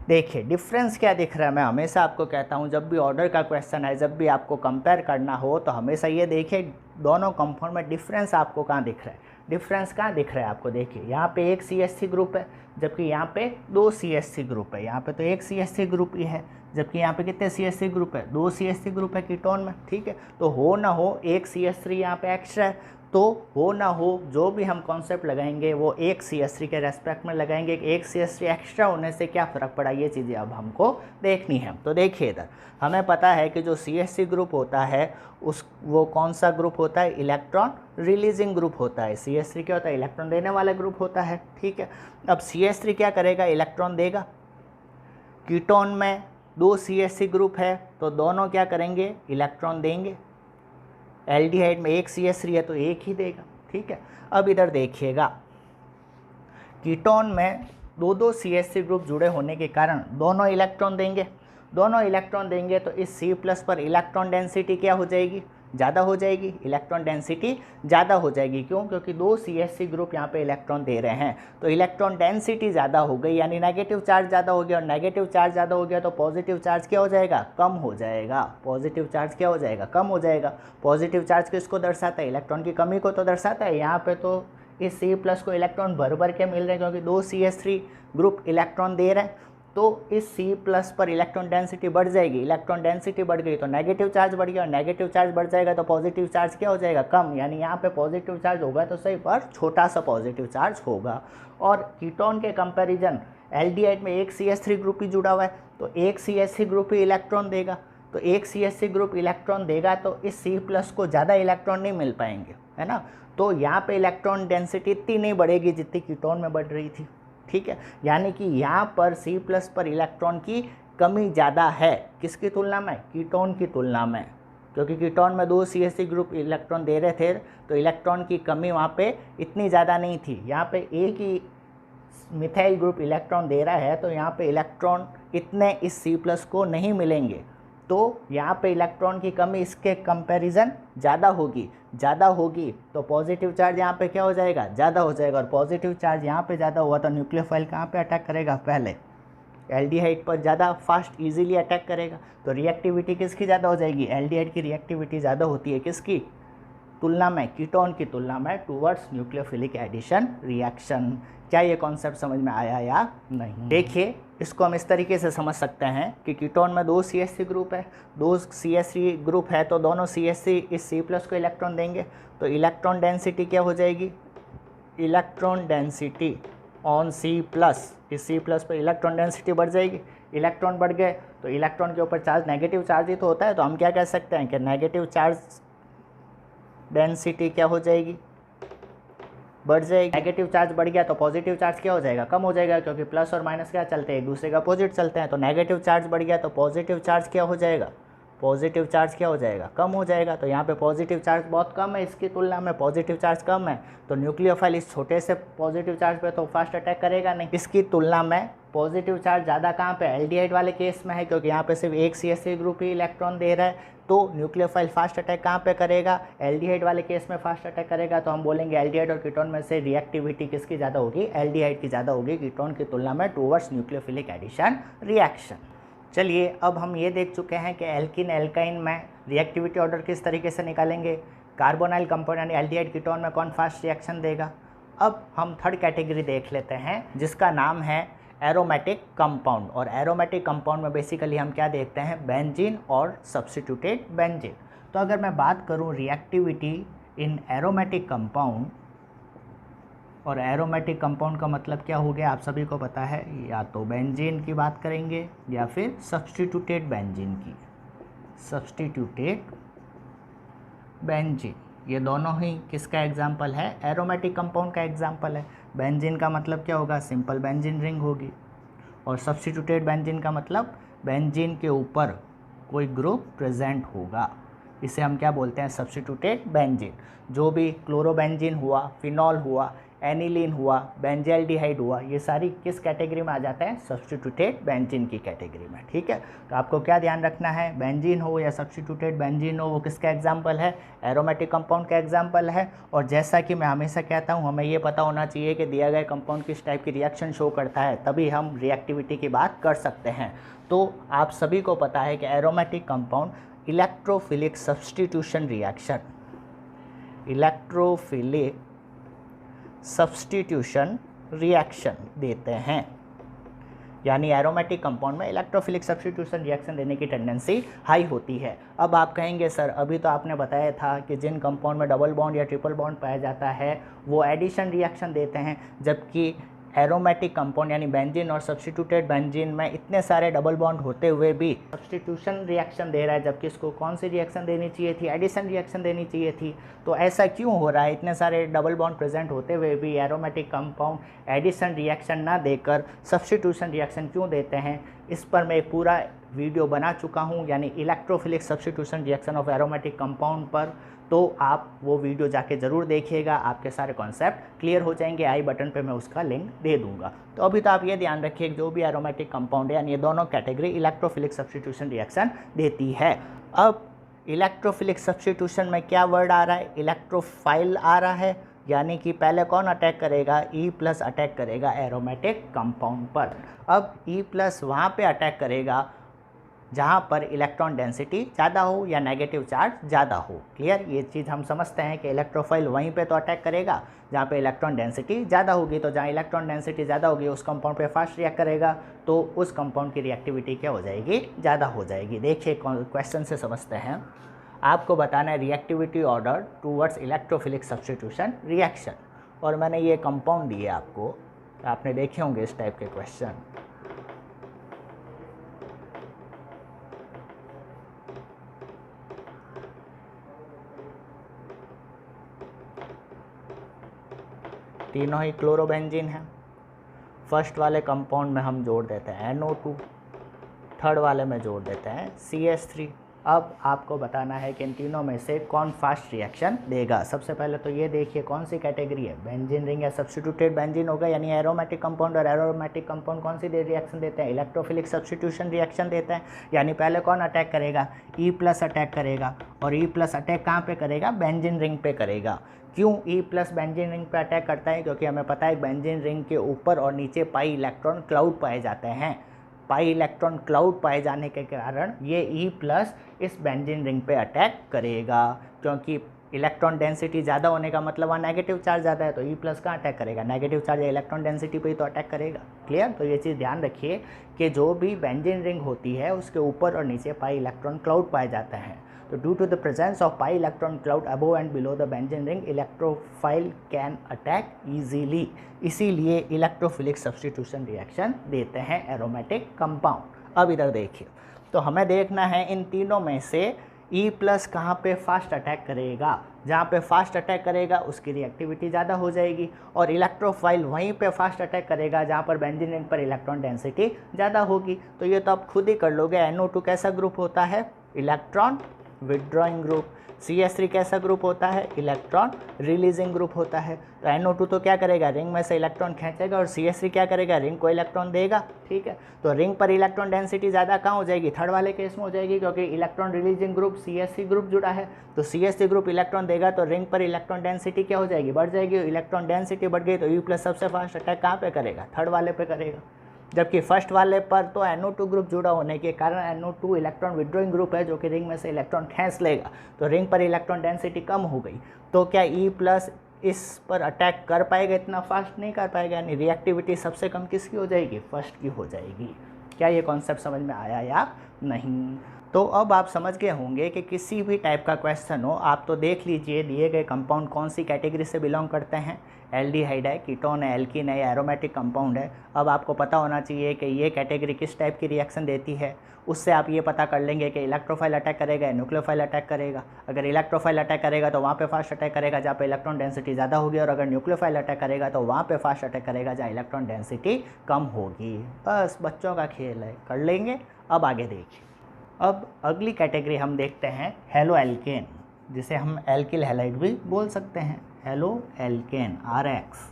Speaker 1: देखिए डिफरेंस क्या दिख रहा है। मैं हमेशा आपको कहता हूँ जब भी ऑर्डर का क्वेश्चन है, जब भी आपको कंपेयर करना हो तो हमेशा ये देखिए दोनों कंपाउंड में डिफरेंस आपको कहाँ दिख रहा है, डिफरेंस कहाँ दिख रहा है आपको। देखिए यहाँ पे एक CH3 ग्रुप है जबकि यहाँ पे 2 CH3 ग्रुप है, यहाँ पे तो एक CH3 ग्रुप ही है जबकि यहाँ पे कितने CH3 ग्रुप है, 2 CH3 ग्रुप है कीटोन में। ठीक है, तो हो ना हो एक CH3 यहाँ पे एक्स्ट्रा है, तो हो ना हो जो भी हम कॉन्सेप्ट लगाएंगे वो एक CH3 के रेस्पेक्ट में लगाएंगे। एक CH3 एक्स्ट्रा होने से क्या फ़र्क पड़ा, ये चीज़ें अब हमको देखनी है। तो देखिए इधर हमें पता है कि जो CH3 ग्रुप होता है वो कौन सा ग्रुप होता है, इलेक्ट्रॉन रिलीजिंग ग्रुप होता है। CH3 क्या होता है, इलेक्ट्रॉन देने वाला ग्रुप होता है। ठीक है, अब CH3 क्या करेगा, इलेक्ट्रॉन देगा। कीटोन में 2 CH3 ग्रुप है तो दोनों क्या करेंगे, इलेक्ट्रॉन देंगे। एल्डिहाइड में एक CH3 है तो एक ही देगा। ठीक है, अब इधर देखिएगा कीटोन में 2 CH3 ग्रुप जुड़े होने के कारण दोनों इलेक्ट्रॉन देंगे। दोनों इलेक्ट्रॉन देंगे तो इस C+ पर इलेक्ट्रॉन डेंसिटी क्या हो जाएगी, ज़्यादा हो जाएगी, इलेक्ट्रॉन डेंसिटी ज़्यादा हो जाएगी। क्यों, क्योंकि 2 CH3 ग्रुप यहाँ पे इलेक्ट्रॉन दे रहे हैं तो इलेक्ट्रॉन डेंसिटी ज़्यादा हो गई, यानी नेगेटिव चार्ज ज़्यादा हो गया, और नेगेटिव चार्ज ज़्यादा हो गया तो पॉजिटिव चार्ज क्या हो जाएगा, कम हो जाएगा। पॉजिटिव चार्ज क्या हो जाएगा, कम हो जाएगा। पॉजिटिव चार्ज किसको दर्शाता है, इलेक्ट्रॉन की कमी को तो दर्शाता है। यहाँ पर तो इस C+ को इलेक्ट्रॉन भर भर के मिल रहे हैं क्योंकि 2 CH3 ग्रुप इलेक्ट्रॉन दे रहे हैं, तो इस C+ पर इलेक्ट्रॉन डेंसिटी बढ़ जाएगी। इलेक्ट्रॉन डेंसिटी बढ़ गई तो नेगेटिव चार्ज बढ़ गया, और नेगेटिव चार्ज बढ़ जाएगा तो पॉजिटिव चार्ज क्या हो जाएगा, कम। यानी यहाँ पे पॉजिटिव चार्ज होगा तो सही पर छोटा सा पॉजिटिव चार्ज होगा। और कीटोन के कंपैरिजन एल्डिहाइड में एक CH3 ग्रुप ही जुड़ा हुआ है तो एक CH3 ग्रुप ही इलेक्ट्रॉन देगा, तो एक CH3 ग्रुप इलेक्ट्रॉन देगा तो इस C+ को ज़्यादा इलेक्ट्रॉन नहीं मिल पाएंगे, है ना। तो यहाँ पे इलेक्ट्रॉन डेंसिटी इतनी नहीं बढ़ेगी जितनी कीटोन में बढ़ रही थी, ठीक है। यानी कि यहाँ पर C+ पर इलेक्ट्रॉन की कमी ज़्यादा है, किसकी तुलना में, कीटोन की तुलना में, क्योंकि कीटोन में 2 CH3 ग्रुप इलेक्ट्रॉन दे रहे थे, तो इलेक्ट्रॉन की कमी वहाँ पे इतनी ज़्यादा नहीं थी। यहाँ पे एक ही मिथाइल ग्रुप इलेक्ट्रॉन दे रहा है, तो यहाँ पे इलेक्ट्रॉन इतने इस C+ को नहीं मिलेंगे, तो यहाँ पे इलेक्ट्रॉन की कमी इसके कंपैरिजन ज़्यादा होगी, तो पॉजिटिव चार्ज यहाँ पे क्या हो जाएगा, ज़्यादा हो जाएगा। और पॉजिटिव चार्ज यहाँ पे ज़्यादा हुआ तो न्यूक्लियोफाइल कहाँ पे अटैक करेगा, पहले एल्डिहाइड पर ज़्यादा फास्ट इजीली अटैक करेगा। तो रिएक्टिविटी किसकी ज़्यादा हो जाएगी, एल्डिहाइड की रिएक्टिविटी ज़्यादा होती है किसकी तुलना में, कीटोन की तुलना में, टूवर्ड्स न्यूक्लियोफिलिक एडिशन रिएक्शन। क्या ये कॉन्सेप्ट समझ में आया या नहीं? देखिए, इसको हम इस तरीके से समझ सकते हैं कि कीटोन में 2 CH3 ग्रुप है, 2 CH3 ग्रुप है, तो दोनों CH3 इस C+ को इलेक्ट्रॉन देंगे, तो इलेक्ट्रॉन डेंसिटी क्या हो जाएगी, इलेक्ट्रॉन डेंसिटी ऑन C+, इस C+ पर इलेक्ट्रॉन डेंसिटी बढ़ जाएगी। इलेक्ट्रॉन बढ़ गए तो इलेक्ट्रॉन के ऊपर चार्ज, नेगेटिव चार्ज ही तो होता है, तो हम क्या कह सकते हैं कि नेगेटिव चार्ज डेंसिटी क्या हो जाएगी, बढ़ जाएगी। नेगेटिव चार्ज बढ़ गया तो पॉजिटिव चार्ज क्या हो जाएगा, कम हो जाएगा, क्योंकि प्लस और माइनस क्या चलते हैं, एक दूसरे का अपोजिट चलते हैं। तो नेगेटिव चार्ज बढ़ गया तो पॉजिटिव चार्ज क्या हो जाएगा, पॉजिटिव चार्ज क्या हो जाएगा, कम हो जाएगा। तो यहाँ पे पॉजिटिव चार्ज बहुत कम है, इसकी तुलना में पॉजिटिव चार्ज कम है, तो न्यूक्लियोफाइल इस छोटे से पॉजिटिव चार्ज पे तो फास्ट अटैक करेगा नहीं। इसकी तुलना में पॉजिटिव चार्ज ज़्यादा कहाँ पे, एल्डिहाइड वाले केस में है, क्योंकि यहाँ पे सिर्फ एक CH3 ग्रुप ही इलेक्ट्रॉन दे रहा है, तो न्यूक्लियोफाइल फास्ट अटैक कहाँ पे करेगा, एल्डिहाइड वाले केस में फास्ट अटैक करेगा। तो हम बोलेंगे एल्डिहाइड और कीटोन में से रिएक्टिविटी किसकी ज़्यादा होगी, एल्डिहाइड की ज़्यादा होगी कीटोन की तुलना में, टूवर्ड्स न्यूक्लियोफिलिक एडिशन रिएक्शन। चलिए, अब हम ये देख चुके हैं कि एल्किन एल्काइन में रिएक्टिविटी ऑर्डर किस तरीके से निकालेंगे, कार्बोनाइल कंपाउंड यानी एल्डिहाइड कीटोन में कौन फास्ट रिएक्शन देगा। अब हम थर्ड कैटेगरी देख लेते हैं जिसका नाम है एरोमेटिक कंपाउंड, और एरोमेटिक कंपाउंड में बेसिकली हम क्या देखते हैं, बेंजीन और सब्स्टिट्यूटेड बेंजीन। तो अगर मैं बात करूं रिएक्टिविटी इन एरोमेटिक कंपाउंड, और एरोमेटिक कंपाउंड का मतलब क्या हो गया आप सभी को पता है, या तो बेंजीन की बात करेंगे या फिर सब्स्टिट्यूटेड बेंजीन की, सब्स्टिट्यूटेड बेंजीन, ये दोनों ही किसका एग्जाम्पल है, एरोमेटिक कंपाउंड का एग्जाम्पल है। बेंजीन का मतलब क्या होगा, सिंपल बेंजीन रिंग होगी, और सब्स्टिट्यूटेड बेंजीन का मतलब बेंजीन के ऊपर कोई ग्रुप प्रेजेंट होगा, इसे हम क्या बोलते हैं, सब्स्टिट्यूटेड बेंजीन। जो भी क्लोरोबेंजीन हुआ, फिनॉल हुआ, एनिलीन हुआ, बेंजल्डिहाइड हुआ, ये सारी किस कैटेगरी में आ जाता है, सब्स्टिट्यूटेड बेंजीन की कैटेगरी में, ठीक है। तो आपको क्या ध्यान रखना है, बेंजीन हो या सब्स्टिट्यूटेड बेंजीन हो, वो किसका एग्जाम्पल है, एरोमेटिक कंपाउंड का एग्जाम्पल है। और जैसा कि मैं हमेशा कहता हूँ, हमें ये पता होना चाहिए कि दिया गया कंपाउंड किस टाइप की रिएक्शन शो करता है, तभी हम रिएक्टिविटी की बात कर सकते हैं। तो आप सभी को पता है कि aromatic compound electrophilic substitution reaction, electrophilic substitution reaction देते हैं, यानी एरोमेटिक कंपाउंड में इलेक्ट्रोफिलिक सब्स्टिट्यूशन रिएक्शन देने की टेंडेंसी हाई होती है। अब आप कहेंगे सर अभी तो आपने बताया था कि जिन कंपाउंड में डबल बॉन्ड या ट्रिपल बॉन्ड पाया जाता है वो एडिशन रिएक्शन देते हैं, जबकि एरोमेटिक कंपाउंड यानी बेंजीन और सब्स्टिट्यूटेड बेंजीन में इतने सारे डबल बॉन्ड होते हुए भी सब्स्टिट्यूशन रिएक्शन दे रहा है, जबकि इसको कौन सी रिएक्शन देनी चाहिए थी, एडिशन रिएक्शन देनी चाहिए थी। तो ऐसा क्यों हो रहा है, इतने सारे डबल बॉन्ड प्रेजेंट होते हुए भी एरोमेटिक कंपाउंड एडिशन रिएक्शन ना देकर सब्स्टिट्यूशन रिएक्शन क्यों देते हैं, इस पर मैं एक पूरा वीडियो बना चुका हूँ, यानी electrophilic substitution reaction of aromatic compound पर। तो आप वो वीडियो जाके ज़रूर देखिएगा, आपके सारे कॉन्सेप्ट क्लियर हो जाएंगे। आई बटन पे मैं उसका लिंक दे दूंगा। तो अभी तो आप ये ध्यान रखिए, जो भी एरोमेटिक कंपाउंड है यानी ये दोनों कैटेगरी इलेक्ट्रोफिलिक सब्स्टिट्यूशन रिएक्शन देती है। अब इलेक्ट्रोफिलिक सब्स्टिट्यूशन में क्या वर्ड आ रहा है, इलेक्ट्रोफाइल आ रहा है, यानी कि पहले कौन अटैक करेगा, E+ अटैक करेगा एरोमेटिक कंपाउंड पर। अब E+ वहाँ पे अटैक करेगा जहाँ पर इलेक्ट्रॉन डेंसिटी ज़्यादा हो या नेगेटिव चार्ज ज़्यादा हो। क्लियर, ये चीज़ हम समझते हैं कि इलेक्ट्रोफाइल वहीं पे तो अटैक करेगा जहाँ पे इलेक्ट्रॉन डेंसिटी ज़्यादा होगी। तो जहाँ इलेक्ट्रॉन डेंसिटी ज़्यादा होगी उस कंपाउंड पे फास्ट रिएक्ट करेगा, तो उस कंपाउंड की रिएक्टिविटी क्या हो जाएगी, ज़्यादा हो जाएगी। देखिए क्वेश्चन से समझते हैं, आपको बताना है reactivity order towards electrophilic substitution reaction, और मैंने ये कंपाउंड दिए आपको, आपने देखे होंगे इस टाइप के क्वेश्चन। तीनों ही क्लोरोबेंजीन हैं। फर्स्ट वाले कंपाउंड में हम जोड़ देते हैं NO2, थर्ड वाले में जोड़ देते हैं CH3। अब आपको बताना है कि इन तीनों में से कौन फास्ट रिएक्शन देगा। सबसे पहले तो ये देखिए कौन सी कैटेगरी है, बेंजीन रिंग या सब्स्टिट्यूटेड बेंजीन होगा, यानी एरोमेटिक कंपाउंड। और एरोमेटिक कंपाउंड कौन सी रिएक्शन देते हैं, इलेक्ट्रोफिलिक सब्स्टिट्यूशन रिएक्शन देते हैं। यानी पहले कौन अटैक करेगा, E+ अटैक करेगा। और E+ अटैक कहाँ पे करेगा, बेंजीन रिंग पे करेगा। क्यों E+ बेंजीन रिंग पे अटैक करता है, क्योंकि हमें पता है बेंजीन रिंग के ऊपर और नीचे पाई इलेक्ट्रॉन क्लाउड पाए जाते हैं। पाई इलेक्ट्रॉन क्लाउड पाए जाने के कारण ये E+ इस बेंजीन रिंग पे अटैक करेगा, क्योंकि इलेक्ट्रॉन डेंसिटी ज़्यादा होने का मतलब वहाँ नेगेटिव चार्ज ज़्यादा है, तो E+ कहाँ अटैक करेगा, नेगेटिव चार्ज या इलेक्ट्रॉन डेंसिटी पे ही तो अटैक करेगा। क्लियर। तो ये चीज़ ध्यान रखिए कि जो भी बेंजीन रिंग होती है उसके ऊपर और नीचे पाई इलेक्ट्रॉन क्लाउड पाए जाते हैं। तो due to the presence of pi electron cloud above and below the benzene ring, electrophile can attack easily. इसीलिए इलेक्ट्रोफिलिक सब्स्टिट्यूशन रिएक्शन देते हैं एरोमेटिक कंपाउंड। अब इधर देखिए, तो हमें देखना है इन तीनों में से E+ कहाँ पे फास्ट अटैक करेगा। जहाँ पे फास्ट अटैक करेगा उसकी रिएक्टिविटी ज़्यादा हो जाएगी, और इलेक्ट्रोफाइल वहीं पे फास्ट अटैक करेगा जहाँ पर बेंजीन रिंग पर इलेक्ट्रॉन डेंसिटी ज़्यादा होगी। तो ये तो आप खुद ही कर लोगे। NO2 कैसा ग्रुप होता है, इलेक्ट्रॉन विड्रॉइंग ग्रुप। CH3 कैसा ग्रुप होता है, इलेक्ट्रॉन रिलीजिंग ग्रुप होता है। तो NO2 तो क्या करेगा, रिंग में से इलेक्ट्रॉन खींचेगा, और CH3 क्या करेगा, रिंग को इलेक्ट्रॉन देगा। ठीक है, तो रिंग पर इलेक्ट्रॉन डेंसिटी ज़्यादा कहाँ हो जाएगी, थर्ड वाले केस में हो जाएगी, क्योंकि electron releasing group CH3 group जुड़ा है। तो CH3 ग्रुप इलेक्ट्रॉन देगा तो रिंग पर इलेक्ट्रॉन डेंसिटी क्या हो जाएगी, बढ़ जाएगी। इलेक्ट्रॉन डेंसिटी बढ़ गई तो E+ सबसे फास्ट अटैक कहाँ पे करेगा, थर्ड वाले पे करेगा। जबकि फर्स्ट वाले पर तो NO2 ग्रुप जुड़ा होने के कारण NO2 इलेक्ट्रॉन विड्रॉइंग ग्रुप है, जो कि रिंग में से इलेक्ट्रॉन खींच लेगा, तो रिंग पर इलेक्ट्रॉन डेंसिटी कम हो गई। तो क्या E+ इस पर अटैक कर पाएगा, इतना फास्ट नहीं कर पाएगा, यानी रिएक्टिविटी सबसे कम किसकी हो जाएगी, फर्स्ट की हो जाएगी। क्या ये कॉन्सेप्ट समझ में आया या नहीं। तो अब आप समझ गए होंगे कि किसी भी टाइप का क्वेश्चन हो, आप तो देख लीजिए दिए गए कंपाउंड कौन सी कैटेगरी से बिलोंग करते हैं। एल्डिहाइड है, कीटोन है, एल्कीन है या एरोमेटिक कंपाउंड है। अब आपको पता होना चाहिए कि ये कैटेगरी किस टाइप की रिएक्शन देती है। उससे आप ये पता कर लेंगे कि इलेक्ट्रोफाइल अटैक करेगा या न्यूक्लियोफाइल अटैक करेगा। अगर इलेक्ट्रोफाइल अटैक करेगा तो वहाँ पे फास्ट अटैक करेगा जहाँ पे इलेक्ट्रॉन डेंसिटी ज़्यादा होगी, और अगर न्यूक्लियोफाइल अटैक करेगा तो वहाँ पे फास्ट अटैक करेगा जहाँ इलेक्ट्रॉन डेंसिटी कम होगी। बस बच्चों का खेल है, कर लेंगे। अब आगे देखिए, अब अगली कैटेगरी हम देखते हैं हेलो एल्केन, जिसे हम एल्किल हैलाइड भी बोल सकते हैं। Halo alkane RX।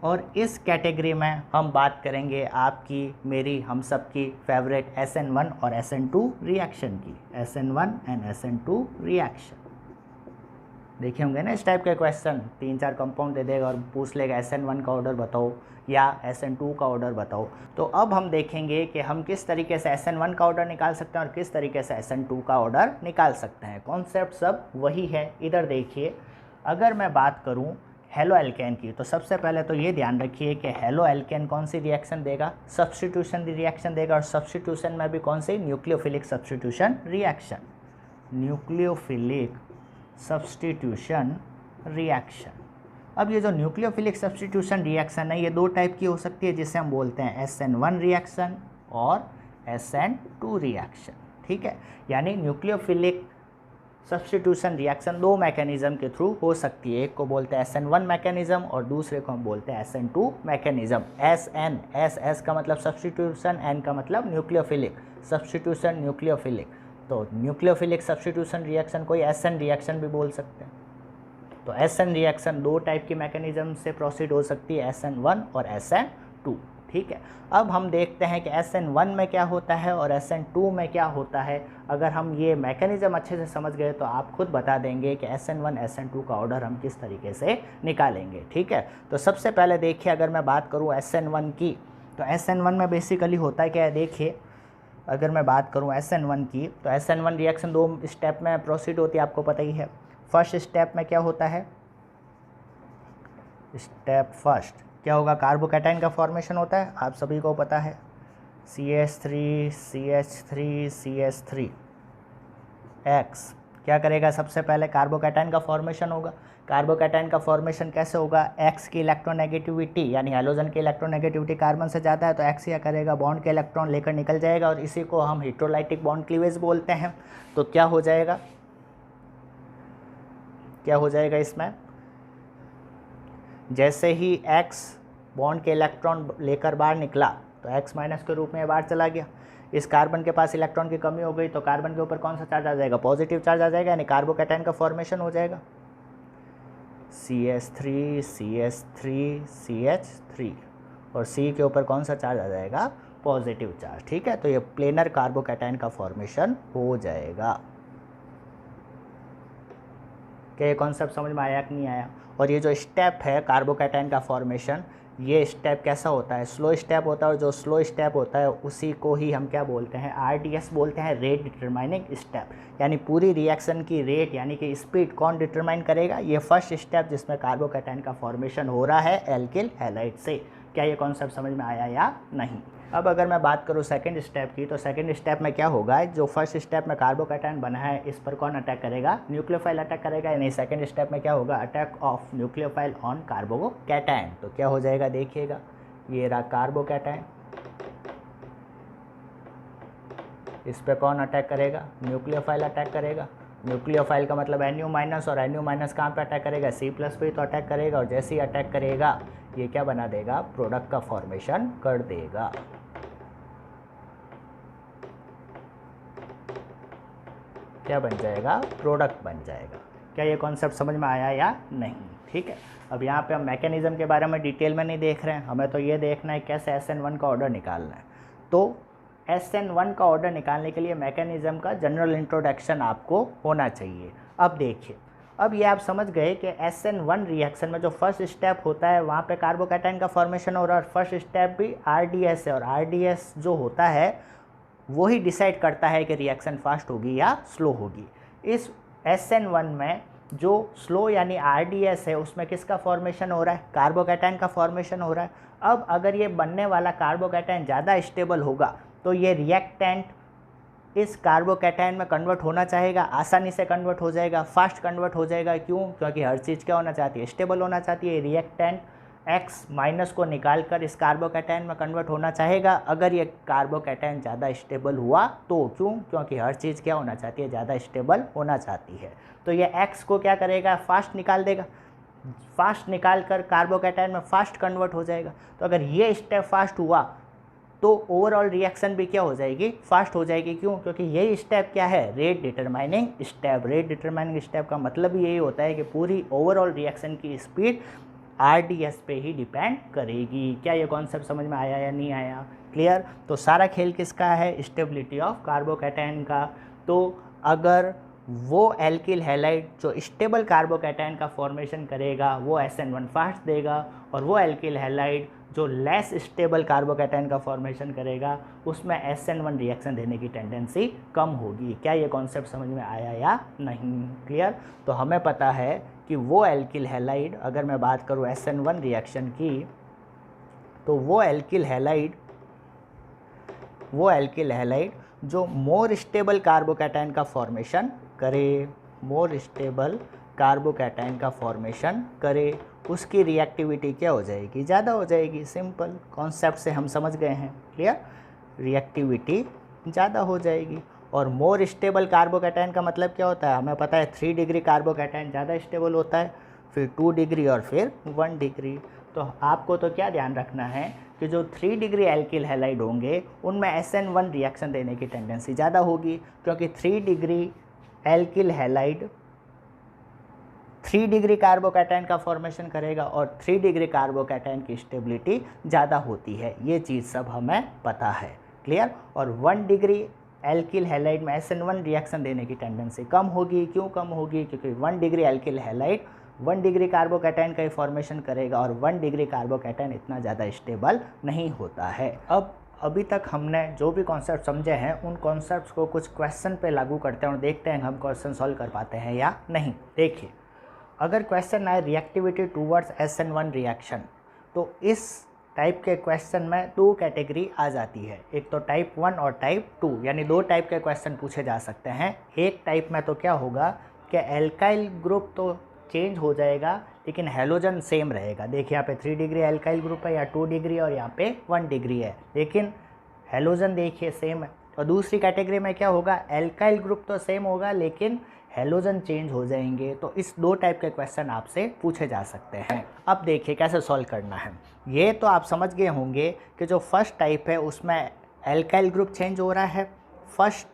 Speaker 1: और इस कैटेगरी में हम बात करेंगे आपकी, मेरी, हम सब की फेवरेट SN1 और SN2 रिएक्शन की। SN1 एंड SN2 रिएक्शन देखे होंगे ना इस टाइप के क्वेश्चन। 3-4 कंपाउंड दे देगा और पूछ लेगा SN1 का ऑर्डर बताओ या SN2 का ऑर्डर बताओ। तो अब हम देखेंगे कि हम किस तरीके से SN1 का ऑर्डर निकाल सकते हैं और किस तरीके से SN2 का ऑर्डर निकाल सकते हैं। कॉन्सेप्ट सब वही है। इधर देखिए, अगर मैं बात करूं हेलो एल्केन की, तो सबसे पहले तो ये ध्यान रखिए कि हेलो एल्केन कौन सी रिएक्शन देगा, सब्स्टिट्यूशन रिएक्शन देगा। और सब्स्टिट्यूशन में भी कौन सी, nucleophilic substitution reaction. Nucleophilic substitution reaction. अब ये जो न्यूक्लियोफिलिक सब्स्टिट्यूशन रिएक्शन है, ये दो टाइप की हो सकती है, जिसे हम बोलते हैं SN1 रिएक्शन और SN2 रिएक्शन। ठीक है, यानी न्यूक्लियोफिलिक सब्स्टिट्यूशन रिएक्शन दो मैकेनिज्म के थ्रू हो सकती है। एक को बोलते हैं SN1 मैकेनिज्म और दूसरे को हम बोलते हैं SN2 मैकेनिज्म। S का मतलब सब्स्टिट्यूशन, N का मतलब न्यूक्लियोफिलिक सब्स्टिट्यूशन, न्यूक्लियोफिलिक। तो न्यूक्लियोफिलिक सब्स्टिट्यूशन रिएक्शन को SN रिएक्शन भी बोल सकते हैं। तो SN रिएक्शन दो टाइप की मैकेनिज्म से प्रोसीड हो सकती है, SN1 और SN2। ठीक है, अब हम देखते हैं कि SN1 में क्या होता है और SN2 में क्या होता है। अगर हम ये मैकेनिज्म अच्छे से समझ गए तो आप खुद बता देंगे कि SN1 SN2 का ऑर्डर हम किस तरीके से निकालेंगे। ठीक है, तो सबसे पहले देखिए, अगर मैं बात करूँ SN1 की, तो SN1 में बेसिकली होता है क्या है, देखिए अगर मैं बात करूँ SN1 की, तो SN1 रिएक्शन दो स्टेप में प्रोसीड होती है, आपको पता ही है। फर्स्ट स्टेप में क्या होता है, स्टेप फर्स्ट क्या होगा, कार्बोकैटायन का फॉर्मेशन होता है, आप सभी को पता है। CH3 CH3 CH3 X क्या करेगा, सबसे पहले कार्बोकैटायन का फॉर्मेशन होगा। कार्बोकैटायन का फॉर्मेशन कैसे होगा, X की इलेक्ट्रोनेगेटिविटी यानी हैलोजन की इलेक्ट्रोनेगेटिविटी कार्बन से ज़्यादा है, तो X क्या करेगा, बॉन्ड के इलेक्ट्रॉन लेकर निकल जाएगा, और इसी को हम हेटेरोलाइटिक बॉन्ड क्लीवेज बोलते हैं। तो क्या हो जाएगा, क्या हो जाएगा इसमें, जैसे ही X बॉन्ड के इलेक्ट्रॉन लेकर बाहर निकला तो X माइनस के रूप में बाहर चला गया। इस कार्बन के पास इलेक्ट्रॉन की कमी हो गई तो कार्बन के ऊपर कौन सा चार्ज आ जाएगा, पॉजिटिव चार्ज आ जाएगा, यानी कार्बोकैटायन का फॉर्मेशन हो जाएगा CH3 CH3 CH3 और C के ऊपर कौन सा चार्ज आ जाएगा, पॉजिटिव चार्ज। ठीक है, तो ये प्लेनर कार्बोकैटायन का फॉर्मेशन हो जाएगा। क्या ये कॉन्सेप्ट समझ में आया कि नहीं आया। और ये जो स्टेप है कार्बोकैटायन का फॉर्मेशन, ये स्टेप कैसा होता है, स्लो स्टेप होता है, और जो स्लो स्टेप होता है उसी को ही हम क्या बोलते हैं, RDS बोलते हैं, रेट डिटरमाइनिंग स्टेप। यानी पूरी रिएक्शन की रेट यानी कि स्पीड कौन डिटरमाइन करेगा, ये फर्स्ट स्टेप जिसमें कार्बोकैटायन का फॉर्मेशन हो रहा है एल्किल हैलाइड से। क्या ये कॉन्सेप्ट समझ में आया या नहीं। अब अगर मैं बात करूँ सेकंड स्टेप की, तो सेकंड स्टेप में क्या होगा, जो फर्स्ट स्टेप में कार्बोकैटायन बना है इस पर कौन अटैक करेगा, न्यूक्लियोफाइल अटैक करेगा। यानी सेकंड स्टेप में क्या होगा, attack of nucleophile on carbocation. तो क्या हो जाएगा देखिएगा, ये रहा कार्बोकैटायन, इस पर कौन अटैक करेगा, न्यूक्लियोफाइल अटैक करेगा। न्यूक्लियोफाइल का मतलब NU माइनस, और NU माइनस कहाँ पे अटैक करेगा, C प्लस पे तो अटैक करेगा, और जैसे ही अटैक करेगा ये क्या बना देगा, प्रोडक्ट का फॉर्मेशन कर देगा। क्या बन जाएगा, प्रोडक्ट बन जाएगा। क्या ये कॉन्सेप्ट समझ में आया या नहीं। ठीक है, अब यहाँ पे हम मैकेनिज्म के बारे में डिटेल में नहीं देख रहे हैं, हमें तो ये देखना है कैसे SN1 का ऑर्डर निकालना है। तो SN1 का ऑर्डर निकालने के लिए मैकेनिज्म का जनरल इंट्रोडक्शन आपको होना चाहिए। अब देखिए, अब ये आप समझ गए कि SN1 रिएक्शन में जो फर्स्ट स्टेप होता है वहाँ पे कार्बोकैटायन का फॉर्मेशन हो रहा है, और फर्स्ट स्टेप भी RDS है, और RDS जो होता है वही डिसाइड करता है कि रिएक्शन फास्ट होगी या स्लो होगी। इस SN1 में जो स्लो यानी RDS है उसमें किसका फॉर्मेशन हो रहा है, कार्बोकैटायन का फॉर्मेशन हो रहा है। अब अगर ये बनने वाला कार्बोकैटायन ज़्यादा स्टेबल होगा तो ये रिएक्टेंट इस कार्बोकैटायन में कन्वर्ट होना चाहेगा, आसानी से कन्वर्ट हो जाएगा, फास्ट कन्वर्ट हो जाएगा। क्यों, क्योंकि हर चीज़ क्या होना चाहती है, स्टेबल होना चाहती है। रिएक्टेंट X माइनस को निकालकर इस कार्बोकैटायन में कन्वर्ट होना चाहेगा अगर ये कार्बोकैटायन ज़्यादा स्टेबल हुआ तो। क्यों, क्योंकि हर चीज़ क्या होना चाहती है, ज़्यादा स्टेबल होना चाहती है। तो ये X को क्या करेगा, फास्ट निकाल देगा, फास्ट निकाल कर कार्बोकैटायन में फास्ट कन्वर्ट हो जाएगा। तो अगर ये स्टेप फास्ट हुआ तो ओवरऑल रिएक्शन भी क्या हो जाएगी, फास्ट हो जाएगी। क्यों, क्योंकि यही स्टेप क्या है, rate determining step. Rate determining step का मतलब यही होता है कि पूरी ओवरऑल रिएक्शन की स्पीड RDS पे ही डिपेंड करेगी। क्या ये कॉन्सेप्ट समझ में आया या नहीं आया, क्लियर। तो सारा खेल किसका है, स्टेबिलिटी ऑफ कार्बोकैटायन का। तो अगर वो एल्किल हैलाइड जो स्टेबल कार्बोकैटायन का फॉर्मेशन करेगा वो SN1 फास्ट देगा, और वो एल्किल हैलाइड जो लेस स्टेबल कार्बोकैटायन का फॉर्मेशन करेगा उसमें SN1 रिएक्शन देने की टेंडेंसी कम होगी। क्या ये कॉन्सेप्ट समझ में आया या नहीं, क्लियर। तो हमें पता है कि वो एल्किल हैलाइड, अगर मैं बात करूँ SN1 रिएक्शन की, तो वो एल्किल हैलाइड जो मोर स्टेबल कार्बोकैटायन का फॉर्मेशन करे, मोर स्टेबल कार्बोकैटायन का फॉर्मेशन करे, उसकी रिएक्टिविटी क्या हो जाएगी, ज़्यादा हो जाएगी। सिंपल कॉन्सेप्ट से हम समझ गए हैं, क्लियर। रिएक्टिविटी ज़्यादा हो जाएगी। और मोर स्टेबल कार्बोकैटायन का मतलब क्या होता है, हमें पता है 3 डिग्री कार्बोकैटायन ज़्यादा स्टेबल होता है, फिर 2 डिग्री और फिर 1 डिग्री। तो आपको तो क्या ध्यान रखना है कि जो 3 डिग्री एल्किल हैलाइड होंगे उनमें SN1 रिएक्शन देने की टेंडेंसी ज़्यादा होगी, क्योंकि 3 degree alkyl halide 3 degree carbocation का फॉर्मेशन करेगा, और 3 डिग्री कार्बोकैटायन की स्टेबिलिटी ज़्यादा होती है। ये चीज़ सब हमें पता है, क्लियर। और 1 डिग्री एल्किल हैलाइड में SN1 रिएक्शन देने की टेंडेंसी कम होगी। क्यों कम होगी, क्योंकि 1 degree alkyl halide 1 degree carbocation का ही फॉर्मेशन करेगा, और 1 डिग्री कार्बोकैटायन इतना ज़्यादा स्टेबल नहीं होता है। अब अभी तक हमने जो भी कॉन्सेप्ट समझे हैं उन कॉन्सेप्ट्स को कुछ क्वेश्चन पे लागू करते हैं और देखते हैं हम क्वेश्चन सॉल्व कर पाते हैं या नहीं। देखिए, अगर क्वेश्चन आए रिएक्टिविटी टूवर्ड्स SN1 रिएक्शन, तो इस टाइप के क्वेश्चन में 2 कैटेगरी आ जाती है, एक तो टाइप 1 और टाइप 2, यानी 2 टाइप के क्वेश्चन पूछे जा सकते हैं। एक टाइप में तो क्या होगा कि एल्काइल ग्रुप तो चेंज हो जाएगा लेकिन हैलोजन सेम रहेगा। देखिए यहाँ पे 3 डिग्री एल्काइल ग्रुप है, या 2 डिग्री और यहाँ पे 1 डिग्री है, लेकिन हैलोजन देखिए सेम है। और दूसरी कैटेगरी में क्या होगा, एल्काइल ग्रुप तो सेम होगा लेकिन हैलोजन चेंज हो जाएंगे। तो इस 2 टाइप के क्वेश्चन आपसे पूछे जा सकते हैं। अब देखिए कैसे सॉल्व करना है। ये तो आप समझ गए होंगे कि जो फर्स्ट टाइप है उसमें एल्काइल ग्रुप चेंज हो रहा है। First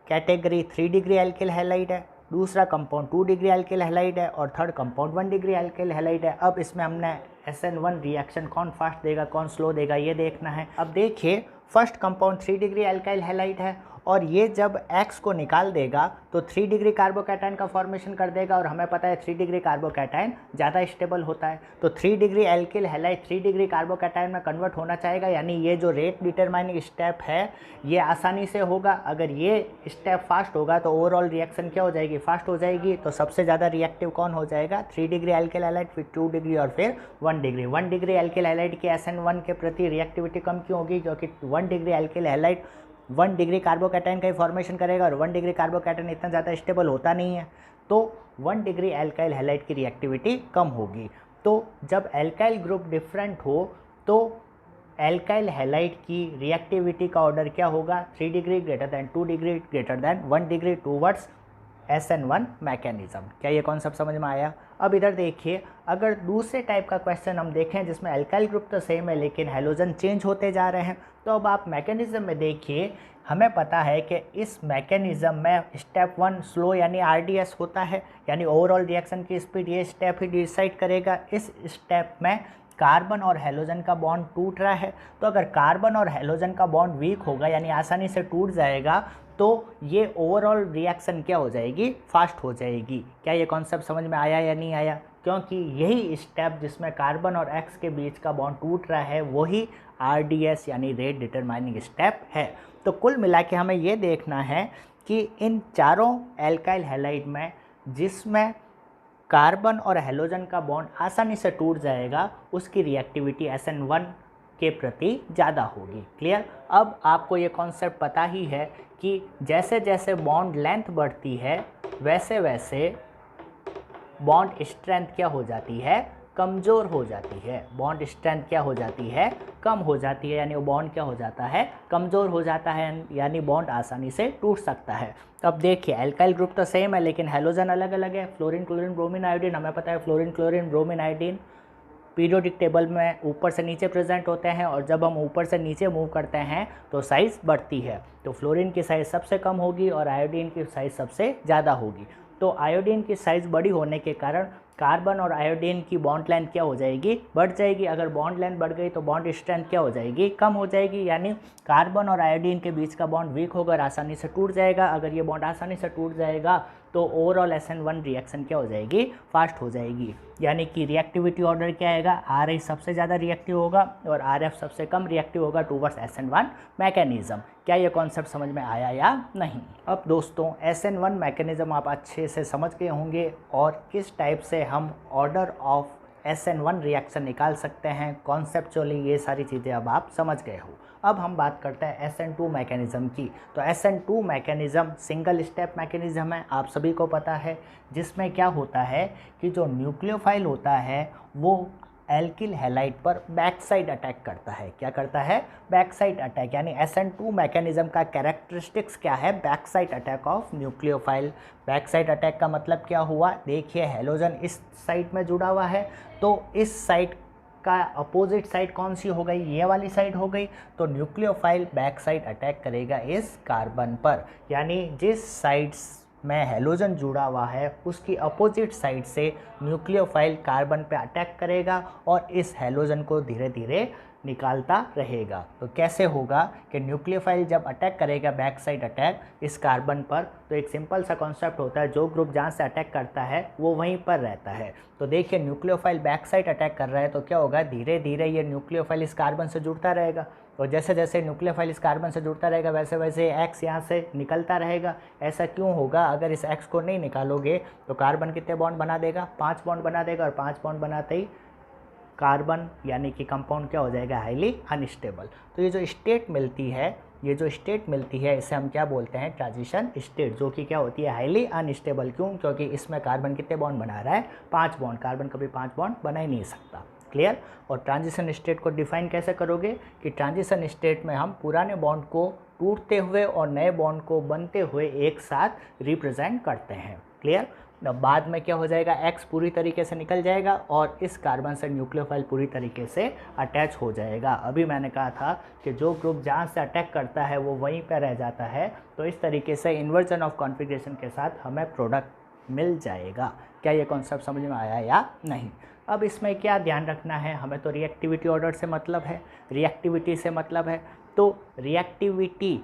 Speaker 1: category 3 degree alkyl halide है, दूसरा कंपाउंड 2 डिग्री एल्किल हैलाइड है और third compound 1 degree alkyl halide है। अब इसमें हमने SN1 रिएक्शन कौन फास्ट देगा कौन स्लो देगा ये देखना है। अब देखिए first compound 3 degree alkyl halide है और ये जब X को निकाल देगा तो 3 डिग्री कार्बोकैटायन का फॉर्मेशन कर देगा और हमें पता है 3 डिग्री कार्बोकैटायन ज़्यादा स्टेबल होता है। तो 3 degree alkyl halide 3 degree carbocation में कन्वर्ट होना चाहेगा, यानी ये जो रेट डिटरमाइनिंग स्टेप है ये आसानी से होगा। अगर ये स्टेप फास्ट होगा तो ओवरऑल रिएक्शन क्या हो जाएगी, फास्ट हो जाएगी। तो सबसे ज़्यादा रिएक्टिव कौन हो जाएगा, 3 डिग्री एल्किल हैलाइड, फिर 2 डिग्री और फिर 1 डिग्री। 1 डिग्री एल्किल हैलाइड की SN1 के प्रति रिएक्टिविटी कम क्यों होगी, क्योंकि 1 degree alkyl halide 1 degree carbocation का ही फॉर्मेशन करेगा और 1 डिग्री कार्बोकैटायन इतना ज़्यादा स्टेबल होता नहीं है, तो 1 डिग्री एल्काइल हैलाइड की रिएक्टिविटी कम होगी। तो जब एल्काइल ग्रुप डिफरेंट हो तो एल्काइल हैलाइड की रिएक्टिविटी का ऑर्डर क्या होगा, 3 degree greater than 2 degree greater than 1 degree towards SN1 mechanism. क्या ये कॉन्सेप्ट समझ में आया। अब इधर देखिए, अगर दूसरे टाइप का क्वेश्चन हम देखें जिसमें एल्काइल ग्रुप तो सेम है लेकिन हैलोजन चेंज होते जा रहे हैं, तो अब आप मैकेनिज्म में देखिए, हमें पता है कि इस मैकेनिज्म में स्टेप 1 स्लो यानी RDS होता है, यानी ओवरऑल रिएक्शन की स्पीड ये स्टेप ही डिसाइड करेगा। इस स्टेप में कार्बन और हैलोजन का बॉन्ड टूट रहा है, तो अगर कार्बन और हैलोजन का बॉन्ड वीक होगा यानी आसानी से टूट जाएगा, तो ये ओवरऑल रिएक्शन क्या हो जाएगी, फास्ट हो जाएगी। क्या ये कॉन्सेप्ट समझ में आया या नहीं आया, क्योंकि यही स्टेप जिसमें कार्बन और X के बीच का बॉन्ड टूट रहा है वही RDS यानी रेट डिटरमाइनिंग स्टेप है। तो कुल मिला के हमें ये देखना है कि इन चारों एल्काइल हैलाइड में जिसमें कार्बन और हैलोजन का बॉन्ड आसानी से टूट जाएगा उसकी रिएक्टिविटी SN1 के प्रति ज़्यादा होगी। क्लियर। अब आपको ये कॉन्सेप्ट पता ही है कि जैसे जैसे बॉन्ड लेंथ बढ़ती है वैसे वैसे बॉन्ड स्ट्रेंथ क्या हो जाती है, कमज़ोर हो जाती है। बॉन्ड स्ट्रेंथ क्या हो जाती है, कम हो जाती है, यानी वो बॉन्ड क्या हो जाता है, कमज़ोर हो जाता है, यानी बॉन्ड आसानी से टूट सकता है। तो अब देखिए एल्काइल ग्रुप तो सेम है लेकिन हैलोजन अलग अलग है। फ्लोरीन क्लोरीन ब्रोमीन आयोडीन, हमें पता है fluorine chlorine bromine iodine periodic table में ऊपर से नीचे प्रेजेंट होते हैं और जब हम ऊपर से नीचे मूव करते हैं तो साइज़ बढ़ती है। तो फ्लोरीन की साइज़ सबसे कम होगी और आयोडीन की साइज़ सबसे ज़्यादा होगी। तो आयोडीन की साइज़ बड़ी होने के कारण कार्बन और आयोडीन की बॉन्ड लेंथ क्या हो जाएगी, बढ़ जाएगी। अगर बॉन्ड लेंथ बढ़ गई तो बॉन्ड स्ट्रेंथ क्या हो जाएगी, कम हो जाएगी, यानी कार्बन और आयोडीन के बीच का बॉन्ड वीक होकर आसानी से टूट जाएगा। अगर ये बॉन्ड आसानी से टूट जाएगा तो ओवरऑल SN1 रिएक्शन क्या हो जाएगी, फास्ट हो जाएगी। यानी कि रिएक्टिविटी ऑर्डर क्या आएगा, RI सबसे ज़्यादा रिएक्टिव होगा और RF सबसे कम रिएक्टिव होगा टूवर्ड्स SN1 मैकेनिज्म। क्या ये कॉन्सेप्ट समझ में आया या नहीं। अब दोस्तों SN1 मैकेनिज्म आप अच्छे से समझ गए होंगे और किस टाइप से हम ऑर्डर ऑफ SN1 रिएक्शन निकाल सकते हैं, कॉन्सेप्चुअली ये सारी चीज़ें अब आप समझ गए हो। अब हम बात करते हैं SN2 मैकेनिज़्म की। तो SN2 mechanism single step mechanism है, आप सभी को पता है, जिसमें क्या होता है कि जो न्यूक्लियोफाइल होता है वो एल्किल हैलाइड पर बैक साइड अटैक करता है। क्या करता है, बैक साइड अटैक, यानी SN2 मैकेनिज़्म का कैरेक्टरिस्टिक्स क्या है, back side attack of nucleophile. Back side attack का मतलब क्या हुआ, देखिए हैलोजन इस साइड में जुड़ा हुआ है तो इस साइड का अपोजिट साइड कौन सी हो गई, ये वाली साइड हो गई। तो न्यूक्लियोफाइल बैक साइड अटैक करेगा इस कार्बन पर, यानी जिस साइड में हैलोजन जुड़ा हुआ है उसकी अपोजिट साइड से न्यूक्लियोफाइल कार्बन पे अटैक करेगा और इस हैलोजन को धीरे धीरे निकालता रहेगा। तो कैसे होगा कि न्यूक्लियोफाइल जब अटैक करेगा बैक साइड अटैक इस कार्बन पर, तो एक सिंपल सा कॉन्सेप्ट होता है, जो ग्रुप जहाँ से अटैक करता है वो वहीं पर रहता है। तो देखिए न्यूक्लियोफाइल बैक साइड अटैक कर रहा है तो क्या होगा, धीरे धीरे ये न्यूक्लियोफाइल इस कार्बन से जुड़ता रहेगा और जैसे जैसे न्यूक्लियोफाइल इस कार्बन से जुड़ता रहेगा वैसे वैसे X यहाँ से निकलता रहेगा। ऐसा क्यों होगा, अगर इस X को नहीं निकालोगे तो कार्बन कितने बॉन्ड बना देगा, 5 बॉन्ड बना देगा और 5 बॉन्ड बनाते ही कार्बन यानी कि कंपाउंड क्या हो जाएगा, हाईली अनस्टेबल। तो ये जो स्टेट मिलती है, ये जो स्टेट मिलती है इसे हम क्या बोलते हैं, ट्रांजिशन स्टेट, जो कि क्या होती है, हाईली अनस्टेबल। क्यों, क्योंकि इसमें कार्बन कितने बॉन्ड बना रहा है, 5 बॉन्ड। कार्बन कभी 5 बॉन्ड बना ही नहीं सकता। क्लियर। और ट्रांजिशन स्टेट को डिफाइन कैसे करोगे कि ट्रांजिशन स्टेट में हम पुराने बॉन्ड को टूटते हुए और नए बॉन्ड को बनते हुए एक साथ रिप्रेजेंट करते हैं। क्लियर। बाद में क्या हो जाएगा, X पूरी तरीके से निकल जाएगा और इस कार्बन से न्यूक्लियोफाइल पूरी तरीके से अटैच हो जाएगा। अभी मैंने कहा था कि जो ग्रुप जहाँ से अटैक करता है वो वहीं पर रह जाता है, तो इस तरीके से इन्वर्जन ऑफ कॉन्फ़िगरेशन के साथ हमें प्रोडक्ट मिल जाएगा। क्या ये कॉन्सेप्ट समझ में आया या नहीं। अब इसमें क्या ध्यान रखना है, हमें तो रिएक्टिविटी ऑर्डर से मतलब है, रिएक्टिविटी से मतलब है, तो रिएक्टिविटी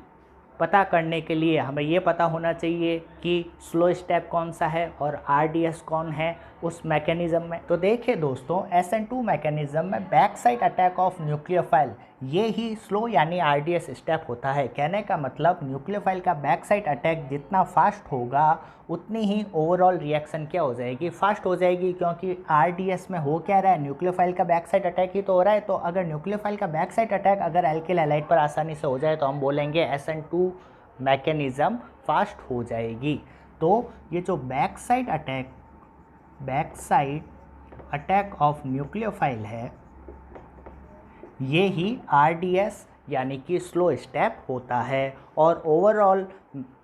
Speaker 1: पता करने के लिए हमें ये पता होना चाहिए कि स्लो स्टेप कौन सा है और RDS कौन है उस मैकेनिज़्म में। तो देखिए दोस्तों, SN2 मैकेनिज़्म में back side attack of nucleophile ये ही स्लो यानी RDS स्टेप होता है। कहने का मतलब न्यूक्लियोफाइल का बैक साइड अटैक जितना फास्ट होगा उतनी ही ओवरऑल रिएक्शन क्या हो जाएगी, फास्ट हो जाएगी, क्योंकि RDS में हो क्या रहा है, न्यूक्लियोफाइल का बैक साइड अटैक ही तो हो रहा है। तो अगर न्यूक्लियोफाइल का बैक साइड अटैक अगर एल्किल हैलाइड पर आसानी से हो जाए तो हम बोलेंगे SN2 मैकेनिज़्म फास्ट हो जाएगी। तो ये जो back side attack of nucleophile है ये ही RDS यानी कि स्लो स्टेप होता है। और ओवरऑल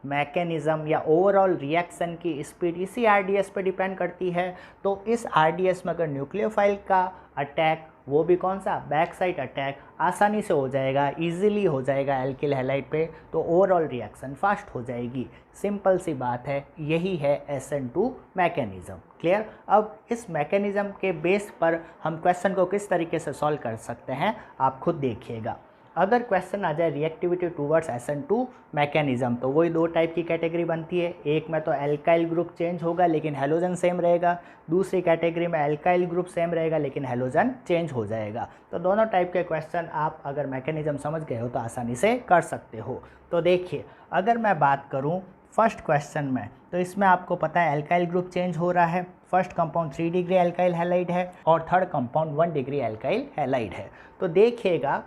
Speaker 1: मैकेनिज़्म या ओवरऑल रिएक्शन की स्पीड इसी RDS पर डिपेंड करती है। तो इस RDS में अगर न्यूक्लियोफाइल का अटैक, वो भी कौन सा, बैक साइड अटैक, आसानी से हो जाएगा, इजीली हो जाएगा एल्किल हैलाइड पे, तो ओवरऑल रिएक्शन फास्ट हो जाएगी। सिंपल सी बात है, यही है SN2 मैकेनिज़्म। क्लियर। अब इस मैकेनिज़्म के बेस पर हम क्वेश्चन को किस तरीके से सॉल्व कर सकते हैं आप खुद देखिएगा। अगर क्वेश्चन आ जाए रिएक्टिविटी टूवर्ड्स SN2 मैकेनिज़्म, तो वही दो टाइप की कैटेगरी बनती है। एक में तो एल्काइल ग्रुप चेंज होगा लेकिन हेलोजन सेम रहेगा, दूसरी कैटेगरी में एल्काइल ग्रुप सेम रहेगा लेकिन हेलोजन चेंज हो जाएगा। तो दोनों टाइप के क्वेश्चन आप अगर मैकेनिज़्म समझ गए हो तो आसानी से कर सकते हो। तो देखिए, अगर मैं बात करूँ फर्स्ट क्वेश्चन में, तो इसमें आपको पता है एल्काइल ग्रुप चेंज हो रहा है। First compound 3 degree alkyl halide है और third compound 1 degree alkyl halide है। तो देखिएगा,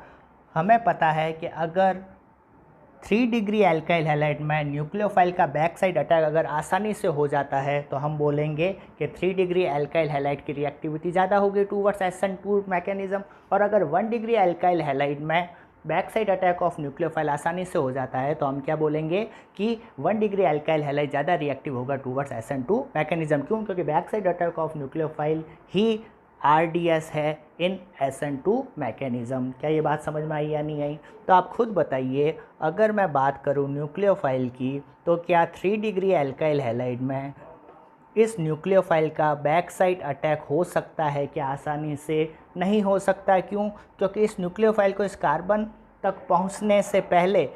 Speaker 1: हमें पता है कि अगर 3 डिग्री एल्काइल हैलाइड में न्यूक्लियोफाइल का बैक साइड अटैक अगर आसानी से हो जाता है तो हम बोलेंगे कि 3 डिग्री एल्काइल हैलाइड की रिएक्टिविटी ज़्यादा होगी टूवर्ड्स SN2 मैकेनिज़्म। और अगर 1 डिग्री एल्काइल हैलाइड में back side attack of nucleophile आसानी से हो जाता है तो हम क्या बोलेंगे कि 1 डिग्री एल्काइल हैलाइड ज़्यादा रिएक्टिव होगा टूवर्ड्स SN2 मैकेनिज़्म। क्यों? क्योंकि back side attack of nucleophile he RDS है इन SN2 मैकेनिज़्म। क्या ये बात समझ में आई या नहीं आई? तो आप खुद बताइए, अगर मैं बात करूँ न्यूक्लियोफाइल की, तो क्या 3 डिग्री एल्काइल हैलाइड में इस न्यूक्लियोफाइल का बैक साइड अटैक हो सकता है क्या? आसानी से नहीं हो सकता। क्यों? क्योंकि इस न्यूक्लियोफाइल को इस कार्बन तक पहुंचने से पहले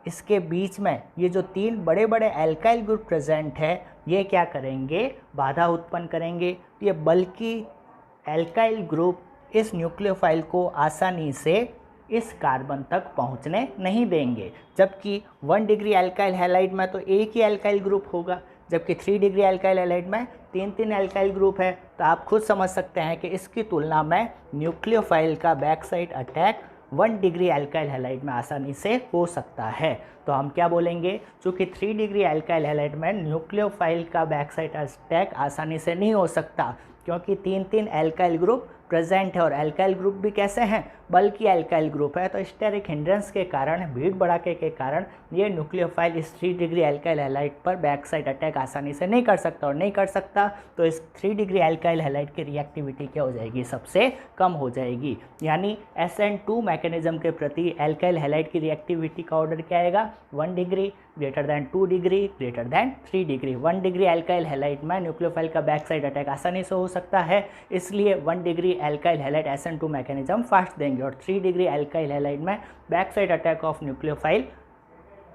Speaker 1: इसके बीच में ये जो 3 बड़े बड़े एल्काइल ग्रुप प्रेजेंट है, ये क्या करेंगे, बाधा उत्पन्न करेंगे। ये बल्कि एल्काइल ग्रुप इस न्यूक्लियोफाइल को आसानी से इस कार्बन तक पहुंचने नहीं देंगे। जबकि 1 डिग्री एल्काइल हैलाइड में तो एक ही एल्काइल ग्रुप होगा, जबकि 3 डिग्री एल्काइल हैलाइड में 3 एल्काइल ग्रुप है। तो आप खुद समझ सकते हैं कि इसकी तुलना में न्यूक्लियोफाइल का back side attack 1 degree alkyl halide में आसानी से हो सकता है। तो हम क्या बोलेंगे, चूँकि 3 डिग्री एल्काइल हैलाइड में न्यूक्लियोफाइल का बैक साइड अटैक आसानी से नहीं हो सकता, क्योंकि 3 एल्काइल ग्रुप प्रेजेंट है और एल्काइल ग्रुप भी कैसे हैं, बल्कि एल्काइल ग्रुप है। तो स्टेरिक हिंड्रेंस के कारण, भीड़ भड़ाके के कारण ये न्यूक्लियोफाइल इस 3 डिग्री एल्काइल हैलाइड पर बैक साइड अटैक आसानी से नहीं कर सकता, और नहीं कर सकता तो इस 3 डिग्री एल्काइल हैलाइड की रिएक्टिविटी क्या हो जाएगी, सबसे कम हो जाएगी। यानी SN2 मैकेनिज्म के प्रति एल्काइल हैलाइड की रिएक्टिविटी का ऑर्डर क्या आएगा, 1 degree greater than 2 degree greater than 3 degree. 1 degree alkyl halide में न्यूक्लियोफाइल का बैक साइड अटैक आसानी से हो सकता है, इसलिए 1 degree alkyl halide SN2 mechanism fast देंगे। और 3 डिग्री एल्काइल हैलाइड में back side attack of nucleophile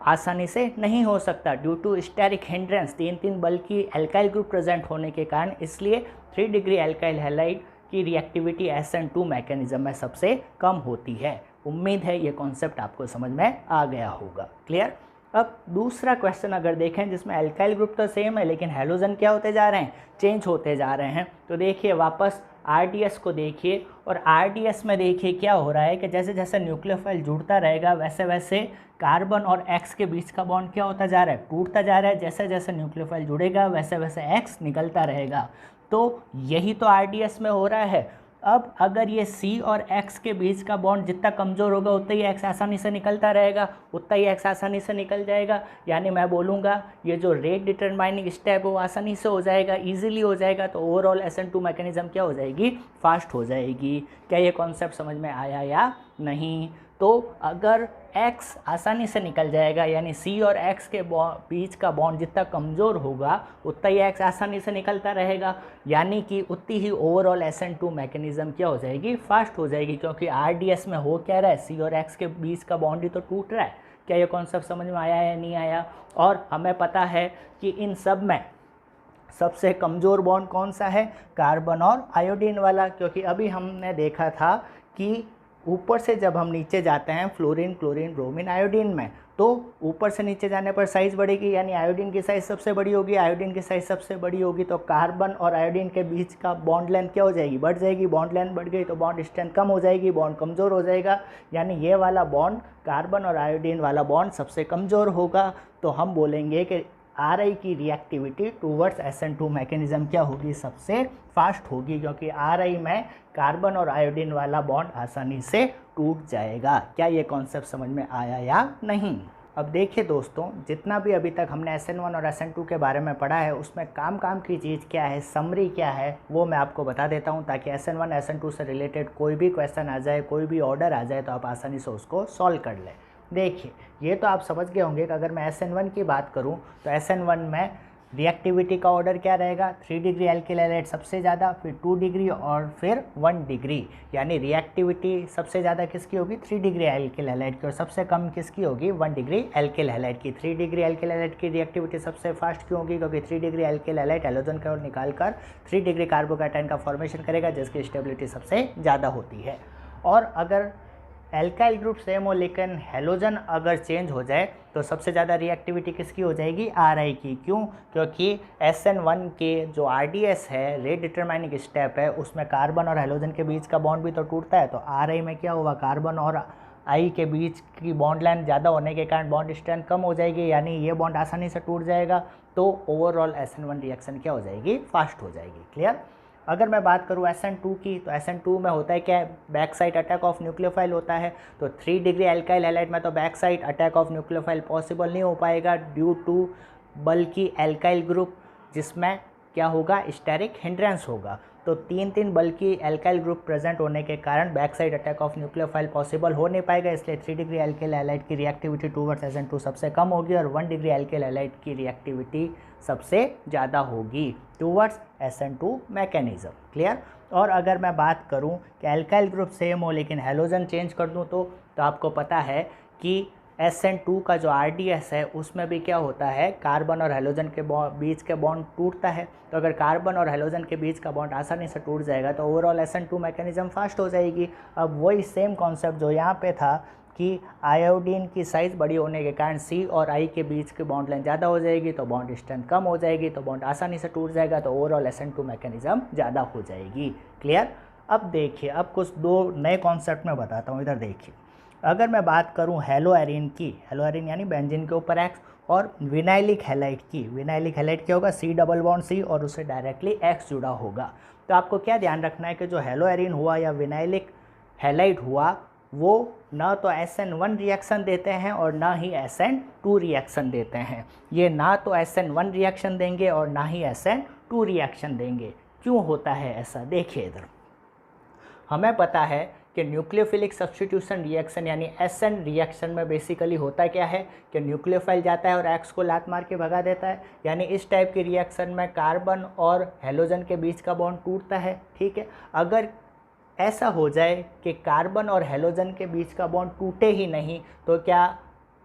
Speaker 1: आसानी से नहीं हो सकता ड्यू टू स्टेरिक हिंड्रेंस, 3 बल्कि एल्काइल ग्रुप प्रेजेंट होने के कारण। इसलिए 3 डिग्री एल्काइल हैलाइड की रिएक्टिविटी SN2 मैकेनिज्म में सबसे कम होती है। उम्मीद है ये कॉन्सेप्ट आपको समझ में आ गया होगा। क्लियर। अब दूसरा क्वेश्चन अगर देखें जिसमें एल्काइल ग्रुप तो सेम है लेकिन हैलोजन क्या होते जा रहे हैं, चेंज होते जा रहे हैं। तो देखिए वापस RDS को देखिए, और RDS में देखिए क्या हो रहा है कि जैसे जैसे न्यूक्लियोफाइल जुड़ता रहेगा वैसे वैसे कार्बन और X के बीच का बॉन्ड क्या होता जा रहा है, टूटता जा रहा है। जैसे जैसे न्यूक्लियोफाइल जुड़ेगा वैसे वैसे X निकलता रहेगा। तो यही तो RDS में हो रहा है। अब अगर ये C और X के बीच का बॉन्ड जितना कमज़ोर होगा उतना ही X आसानी से निकलता रहेगा, उतना ही X आसानी से निकल जाएगा। यानी मैं बोलूँगा ये जो रेट डिटरमाइनिंग स्टेप है वो आसानी से हो जाएगा, इजीली हो जाएगा। तो ओवरऑल SN2 मैकेनिज़्म क्या हो जाएगी, फास्ट हो जाएगी। क्या ये कॉन्सेप्ट समझ में आया या नहीं? तो अगर X आसानी से निकल जाएगा, यानी C और X के बीच का बॉन्ड जितना कमज़ोर होगा उतना ही X आसानी से निकलता रहेगा, यानी कि उतनी ही ओवरऑल SN2 मैकेनिज़्म क्या हो जाएगी, फास्ट हो जाएगी। क्योंकि RDS में हो क्या रहा है, C और X के बीच का बॉन्ड ही तो टूट रहा है। क्या ये कॉन्सेप्ट समझ में आया या नहीं आया? और हमें पता है कि इन सब में सबसे कमज़ोर बॉन्ड कौन सा है, कार्बन और आयोडीन वाला। क्योंकि अभी हमने देखा था कि ऊपर से जब हम नीचे जाते हैं फ्लोरीन, क्लोरीन, ब्रोमीन, आयोडीन में, तो ऊपर से नीचे जाने पर साइज़ बढ़ेगी, यानी आयोडीन की साइज़ सबसे बड़ी होगी। आयोडीन की साइज़ सबसे बड़ी होगी तो कार्बन और आयोडीन के बीच का बॉन्ड लेंथ क्या हो जाएगी, बढ़ जाएगी। बॉन्ड लेंथ बढ़ गई तो बॉन्ड स्ट्रेंथ कम हो जाएगी, बॉन्ड कमज़ोर हो जाएगा। यानी ये वाला बॉन्ड, कार्बन और आयोडीन वाला बॉन्ड सबसे कमज़ोर होगा। तो हम बोलेंगे कि RI की रिएक्टिविटी टूवर्ड्स SN2 मैकेनिज़्म क्या होगी, सबसे फास्ट होगी। क्योंकि RI में कार्बन और आयोडीन वाला बॉन्ड आसानी से टूट जाएगा। क्या ये कॉन्सेप्ट समझ में आया या नहीं? अब देखिए दोस्तों, जितना भी अभी तक हमने SN1 और SN2 के बारे में पढ़ा है उसमें काम की चीज़ क्या है, समरी क्या है, वो मैं आपको बता देता हूँ, ताकि SN1 SN2 से रिलेटेड कोई भी क्वेश्चन आ जाए, कोई भी ऑर्डर आ जाए तो आप आसानी से उसको सॉल्व कर लें। देखिए, ये तो आप समझ गए होंगे कि अगर मैं SN1 की बात करूं तो SN1 में रिएक्टिविटी का ऑर्डर क्या रहेगा, 3 डिग्री एल्किल हैलाइड सबसे ज़्यादा, फिर 2 डिग्री और फिर 1 डिग्री। यानी रिएक्टिविटी सबसे ज़्यादा किसकी होगी, 3 डिग्री एल्किल हैलाइड की, और सबसे कम किसकी होगी, 1 डिग्री एल्किल हैलाइड की। 3 डिग्री एल्किल हैलाइड की रिएक्टिविटी सबसे फास्ट क्यों होगी, क्योंकि 3 डिग्री एल्किल हैलाइड हैलोजन का निकाल कर 3 डिग्री कार्बोकैटायन का फॉर्मेशन करेगा, जिसकी स्टेबिलिटी सबसे ज़्यादा होती है। और अगर एल्काइल ग्रुप सेम हो लेकिन हेलोजन अगर चेंज हो जाए तो सबसे ज़्यादा रिएक्टिविटी किसकी हो जाएगी, RI की। क्यों? क्योंकि SN1 के जो RDS है, रेट डिटरमाइनिंग स्टेप है, उसमें कार्बन और हेलोजन के बीच का बॉन्ड भी तो टूटता है। तो RI में क्या होगा, कार्बन और I के बीच की बॉन्ड लेंथ ज़्यादा होने के कारण बॉन्ड स्ट्रेंथ कम हो जाएगी, यानी ये बॉन्ड आसानी से टूट जाएगा। तो ओवरऑल SN1 रिएक्शन क्या हो जाएगी, फास्ट हो जाएगी। क्लियर? अगर मैं बात करूँ SN2 की, तो SN2 में होता है क्या, back side attack of nucleophile होता है। तो 3 डिग्री एल्काइल हैलाइड में तो back side attack of nucleophile possible नहीं हो पाएगा ड्यू टू बल्कि एल्काइल ग्रुप, जिसमें क्या होगा, स्टेरिक हिंड्रेंस होगा। तो 3 बल्कि एल्काइल ग्रुप प्रेजेंट होने के कारण back side attack of nucleophile possible हो नहीं पाएगा। इसलिए 3 डिग्री एल्काइल हैलाइड की रिएक्टिविटी टूवर्ड्स SN2 सबसे कम होगी और 1 डिग्री एल्काइल हैलाइड की रिएक्टिविटी सबसे ज़्यादा होगी टूवर्ड्स SN2 मैकेनिज़्म। क्लियर? और अगर मैं बात करूं कि एल्काइल ग्रुप सेम हो लेकिन हेलोजन चेंज कर दूं तो आपको पता है कि SN2 का जो RDS है उसमें भी क्या होता है, कार्बन और हेलोजन के बीच के बॉन्ड टूटता है। तो अगर कार्बन और हेलोजन के बीच का बॉन्ड आसानी से टूट जाएगा तो ओवरऑल SN2 मैकेनिज़्म फास्ट हो जाएगी। अब वही सेम कॉन्सेप्ट जो यहाँ पे था कि आयोडीन की साइज़ बड़ी होने के कारण C और I के बीच की बॉन्ड लेंथ ज़्यादा हो जाएगी, तो बॉन्ड स्ट्रेंथ कम हो जाएगी, तो बॉन्ड आसानी से टूट जाएगा, तो ओवरऑल SN2 मैकेनिज़्म ज़्यादा हो जाएगी। क्लियर? अब देखिए, अब कुछ दो नए कॉन्सेप्ट में बताता हूँ। इधर देखिए, अगर मैं बात करूं हेलो एरीन की, हेलो एरीन यानी बेंजीन के ऊपर X, और विनाइलिक हैलाइड की, विनाइलिक हैलाइड क्या होगा, C डबल बॉन्ड C और उससे डायरेक्टली X जुड़ा होगा। तो आपको क्या ध्यान रखना है कि जो हेलो एरीन हुआ या विनाइलिक हैलाइड हुआ वो ना तो SN1 रिएक्शन देते हैं और ना ही SN2 रिएक्शन देते हैं। ये ना तो SN1 रिएक्शन देंगे और ना ही SN2 रिएक्शन देंगे। क्यों होता है ऐसा, देखिए इधर हमें पता है कि न्यूक्लियोफिलिक सब्स्टिट्यूशन रिएक्शन यानी SN रिएक्शन में बेसिकली होता क्या है कि न्यूक्लियोफाइल जाता है और X को लात मार के भगा देता है। यानी इस टाइप की रिएक्शन में कार्बन और हेलोजन के बीच का बॉन्ड टूटता है। ठीक है, अगर ऐसा हो जाए कि कार्बन और हेलोजन के बीच का बॉन्ड टूटे ही नहीं तो क्या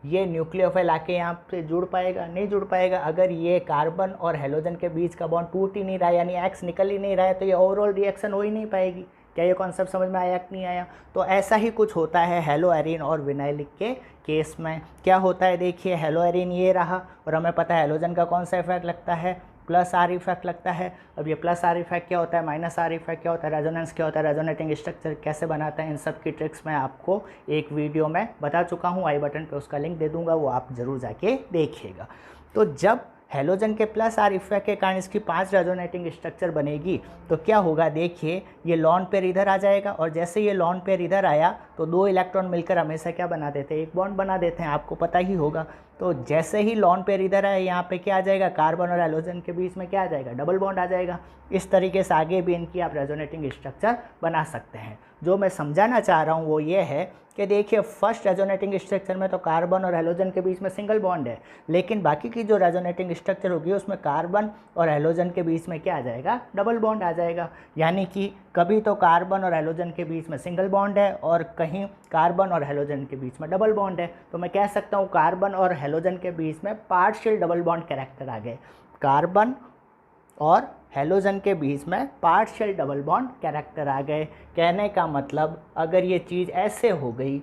Speaker 1: ये न्यूक्लियोफाइल आके यहाँ पे जुड़ पाएगा, नहीं जुड़ पाएगा। अगर ये कार्बन और हेलोजन के बीच का बॉन्ड टूट ही नहीं रहा है यानी X निकल ही नहीं रहा है तो ये ओवरऑल रिएक्शन हो ही नहीं पाएगी। क्या ये कॉन्सेप्ट समझ में आया कि नहीं आया? तो ऐसा ही कुछ होता है हेलो एरीन और विनाइलिक के केस में। क्या होता है, देखिए हेलो एरीन ये रहा और हमें पता है हेलोजन का कौन सा इफेक्ट लगता है, प्लस R इफेक्ट लगता है। अब ये प्लस R इफेक्ट क्या होता है, माइनस R इफेक्ट क्या होता है, रेजोनेंस क्या होता है, रेजोनेटिंग स्ट्रक्चर कैसे बनाता है, इन सब की ट्रिक्स मैं आपको एक वीडियो में बता चुका हूँ। आई बटन पे उसका लिंक दे दूँगा, वो आप ज़रूर जाके देखिएगा। तो जब हैलोजन के प्लस आर इफेक्ट के कारण इसकी 5 रेजोनेटिंग स्ट्रक्चर बनेगी। तो क्या होगा, देखिए ये लॉन पेयर इधर आ जाएगा और जैसे ये लॉन पेयर इधर आया तो 2 इलेक्ट्रॉन मिलकर हमेशा क्या बना देते हैं, एक बॉन्ड बना देते हैं, आपको पता ही होगा। तो जैसे ही लॉन पेयर इधर आया यहाँ पे क्या आ जाएगा, कार्बन और हैलोजन के बीच में क्या आ जाएगा, डबल बॉन्ड आ जाएगा। इस तरीके से आगे भी इनकी आप रेजोनेटिंग स्ट्रक्चर बना सकते हैं। जो मैं समझाना चाह रहा हूँ वो ये है कि देखिए फर्स्ट रेजोनेटिंग स्ट्रक्चर में तो कार्बन और हैलोजन के बीच में सिंगल बॉन्ड है, लेकिन बाकी की जो रेजोनेटिंग स्ट्रक्चर होगी उसमें कार्बन और हैलोजन के बीच में क्या आ जाएगा, डबल बॉन्ड आ जाएगा। यानी कि कभी तो कार्बन और हैलोजन के बीच में सिंगल बॉन्ड है और कहीं कार्बन और हैलोजन के बीच में डबल बॉन्ड है। तो मैं कह सकता हूँ कार्बन और हैलोजन के बीच में पार्शियल डबल बॉन्ड कैरेक्टर आ गए, कार्बन और हैलोजन के बीच में पार्शियल डबल बॉन्ड कैरेक्टर आ गए। कहने का मतलब अगर ये चीज़ ऐसे हो गई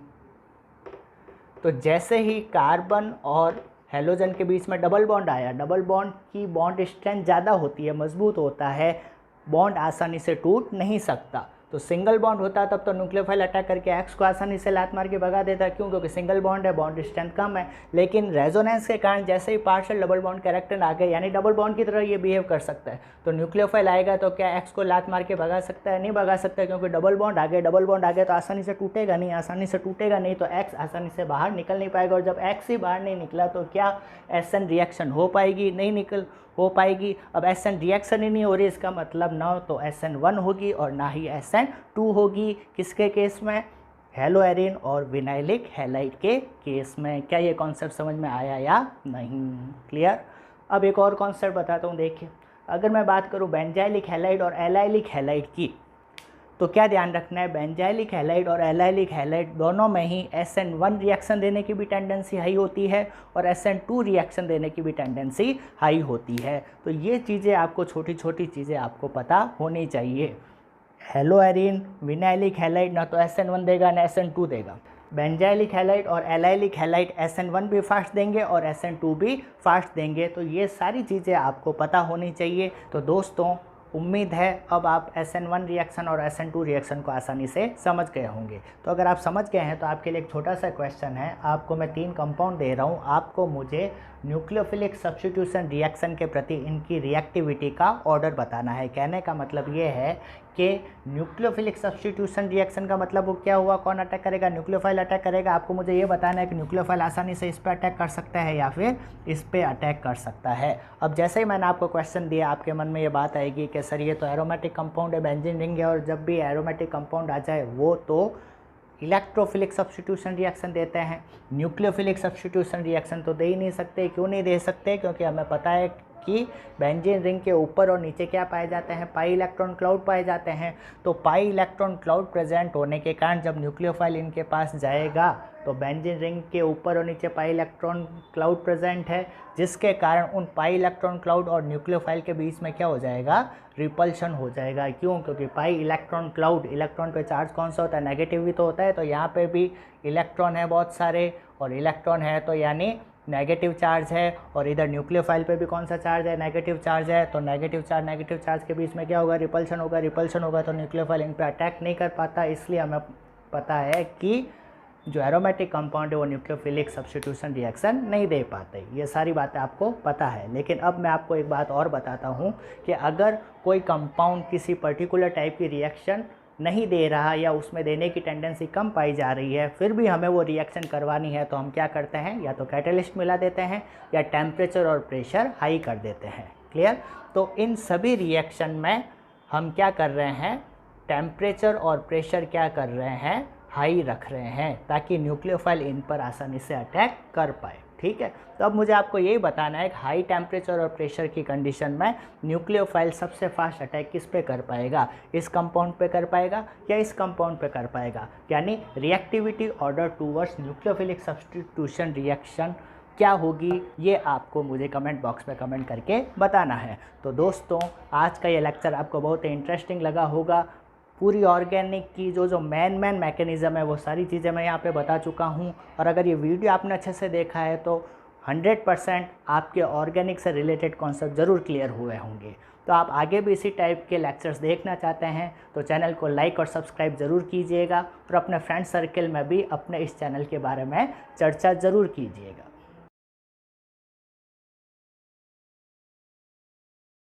Speaker 1: तो जैसे ही कार्बन और हैलोजन के बीच में डबल बॉन्ड आया, डबल बॉन्ड की बॉन्ड स्ट्रेंथ ज़्यादा होती है, मजबूत होता है, बॉन्ड आसानी से टूट नहीं सकता। तो सिंगल बॉन्ड होता तब तो न्यूक्लियोफाइल अटैक करके एक्स को आसानी से लात मार के भगा देता, क्यों, क्योंकि सिंगल बॉन्ड है, बॉन्ड स्ट्रेंथ कम है। लेकिन रेजोनेंस के कारण जैसे ही पार्शियल डबल बॉन्ड कैरेक्टर आ गए, यानी डबल बॉन्ड की तरह ये बिहेव कर सकता है, तो न्यूक्लियोफाइल आएगा तो क्या एक्स को लात मार के भगा सकता है, नहीं भगा सकता, क्योंकि डबल बॉन्ड आ गए। डबल बॉन्ड आ गए तो आसानी से टूटेगा नहीं, आसानी से टूटेगा नहीं तो एक्स आसानी से बाहर निकल नहीं पाएगा। और जब एक्स ही बाहर नहीं निकला तो क्या एसएन रिएक्शन हो पाएगी, नहीं हो पाएगी। अब SN रिएक्शन ही नहीं हो रही, इसका मतलब ना तो SN1 होगी और ना ही SN2 होगी। किसके केस में, हेलोएरिन और विनाइलिक हैलाइड के केस में। क्या ये कॉन्सेप्ट समझ में आया या नहीं, क्लियर। अब एक और कॉन्सेप्ट बताता हूँ। देखिए अगर मैं बात करूँ बेंजाइलिक हैलाइड और एलाइलिक हैलाइड की, तो क्या ध्यान रखना है, बेंजाइलिक हैलाइड और एलाइलिक हैलाइड दोनों में ही SN1 रिएक्शन देने की भी टेंडेंसी हाई होती है और SN2 रिएक्शन देने की भी टेंडेंसी हाई होती है। तो ये चीज़ें आपको, छोटी छोटी चीज़ें आपको पता होनी चाहिए। हेलोएरिन विनाइलिक हैलाइड ना तो SN1 देगा ना SN2 देगा। बेंजाइलिक हैलाइड और एलाइलिक हैलाइड SN1 भी फास्ट देंगे और SN2 भी फास्ट देंगे। तो ये सारी चीज़ें आपको पता होनी चाहिए। तो दोस्तों उम्मीद है अब आप SN1 रिएक्शन और SN2 रिएक्शन को आसानी से समझ गए होंगे। तो अगर आप समझ गए हैं तो आपके लिए एक छोटा सा क्वेश्चन है। आपको मैं 3 कंपाउंड दे रहा हूँ, आपको मुझे न्यूक्लियोफिलिक सब्स्टिट्यूशन रिएक्शन के प्रति इनकी रिएक्टिविटी का ऑर्डर बताना है। कहने का मतलब ये है कि न्यूक्लियोफिलिक सब्स्टिट्यूशन रिएक्शन का मतलब वो क्या हुआ, कौन अटैक करेगा, न्यूक्लियोफाइल अटैक करेगा। आपको मुझे ये बताना है कि न्यूक्लियोफाइल आसानी से इस पर अटैक कर सकता है या फिर इस पर अटैक कर सकता है। अब जैसे ही मैंने आपको क्वेश्चन दिया, आपके मन में ये बात आएगी कि सर ये तो एरोमेटिक कंपाउंड है, बेंजीन रिंग है, और जब भी एरोमेटिक कंपाउंड आ जाए वो तो इलेक्ट्रोफिलिक सब्स्टिट्यूशन रिएक्शन देते हैं, न्यूक्लियोफिलिक सब्स्टिट्यूशन रिएक्शन तो दे ही नहीं सकते। क्यों नहीं दे सकते, क्योंकि हमें पता है कि बेंजीन रिंग के ऊपर और नीचे क्या पाए जाते हैं, पाई इलेक्ट्रॉन क्लाउड पाए जाते हैं। तो पाई इलेक्ट्रॉन क्लाउड प्रेजेंट होने के कारण जब न्यूक्लियोफाइल इनके पास जाएगा तो बेंजीन रिंग के ऊपर और नीचे पाई इलेक्ट्रॉन क्लाउड प्रेजेंट है, जिसके कारण उन पाई इलेक्ट्रॉन क्लाउड और न्यूक्लियोफाइल के बीच में क्या हो जाएगा, रिपल्शन हो जाएगा। क्यों, क्योंकि पाई इलेक्ट्रॉन क्लाउड, इलेक्ट्रॉन पे चार्ज कौन सा होता है, नेगेटिव भी तो होता है। तो यहाँ पे भी इलेक्ट्रॉन है बहुत सारे और इलेक्ट्रॉन है तो यानी नेगेटिव चार्ज है, और इधर न्यूक्लियोफाइल पे भी कौन सा चार्ज है, नेगेटिव चार्ज है। तो नेगेटिव चार्ज के बीच में क्या होगा, रिपल्शन होगा। रिपल्शन होगा तो न्यूक्लियोफाइल इन पर अटैक नहीं कर पाता। इसलिए हमें पता है कि जो एरोमेटिक कंपाउंड है वो न्यूक्लियोफिलिक सब्स्टिट्यूशन रिएक्शन नहीं दे पाते। ये सारी बातें आपको पता है। लेकिन अब मैं आपको एक बात और बताता हूँ कि अगर कोई कंपाउंड किसी पर्टिकुलर टाइप की रिएक्शन नहीं दे रहा या उसमें देने की टेंडेंसी कम पाई जा रही है, फिर भी हमें वो रिएक्शन करवानी है, तो हम क्या करते हैं, या तो कैटलिस्ट मिला देते हैं या टेम्परेचर और प्रेशर हाई कर देते हैं। क्लियर। तो इन सभी रिएक्शन में हम क्या कर रहे हैं, टेम्परेचर और प्रेशर क्या कर रहे हैं, हाई रख रहे हैं, ताकि न्यूक्लियोफाइल इन पर आसानी से अटैक कर पाए। ठीक है। तो अब मुझे आपको यही बताना है कि हाई टेम्परेचर और प्रेशर की कंडीशन में न्यूक्लियोफाइल सबसे फास्ट अटैक किस पे कर पाएगा, इस कंपाउंड पे कर पाएगा या इस कंपाउंड पे कर पाएगा। यानी reactivity order towards nucleophilic substitution reaction क्या होगी, ये आपको मुझे कमेंट बॉक्स में कमेंट करके बताना है। तो दोस्तों आज का ये लेक्चर आपको बहुत ही इंटरेस्टिंग लगा होगा। पूरी ऑर्गेनिक की जो मेन मैकेनिज़्म है वो सारी चीज़ें मैं यहाँ पे बता चुका हूँ। और अगर ये वीडियो आपने अच्छे से देखा है तो 100% आपके ऑर्गेनिक से रिलेटेड कॉन्सेप्ट ज़रूर क्लियर हुए होंगे। तो आप आगे भी इसी टाइप के लेक्चर्स देखना चाहते हैं तो चैनल को लाइक और सब्सक्राइब ज़रूर कीजिएगा और अपने फ्रेंड सर्कल में भी अपने इस चैनल के बारे में चर्चा ज़रूर कीजिएगा।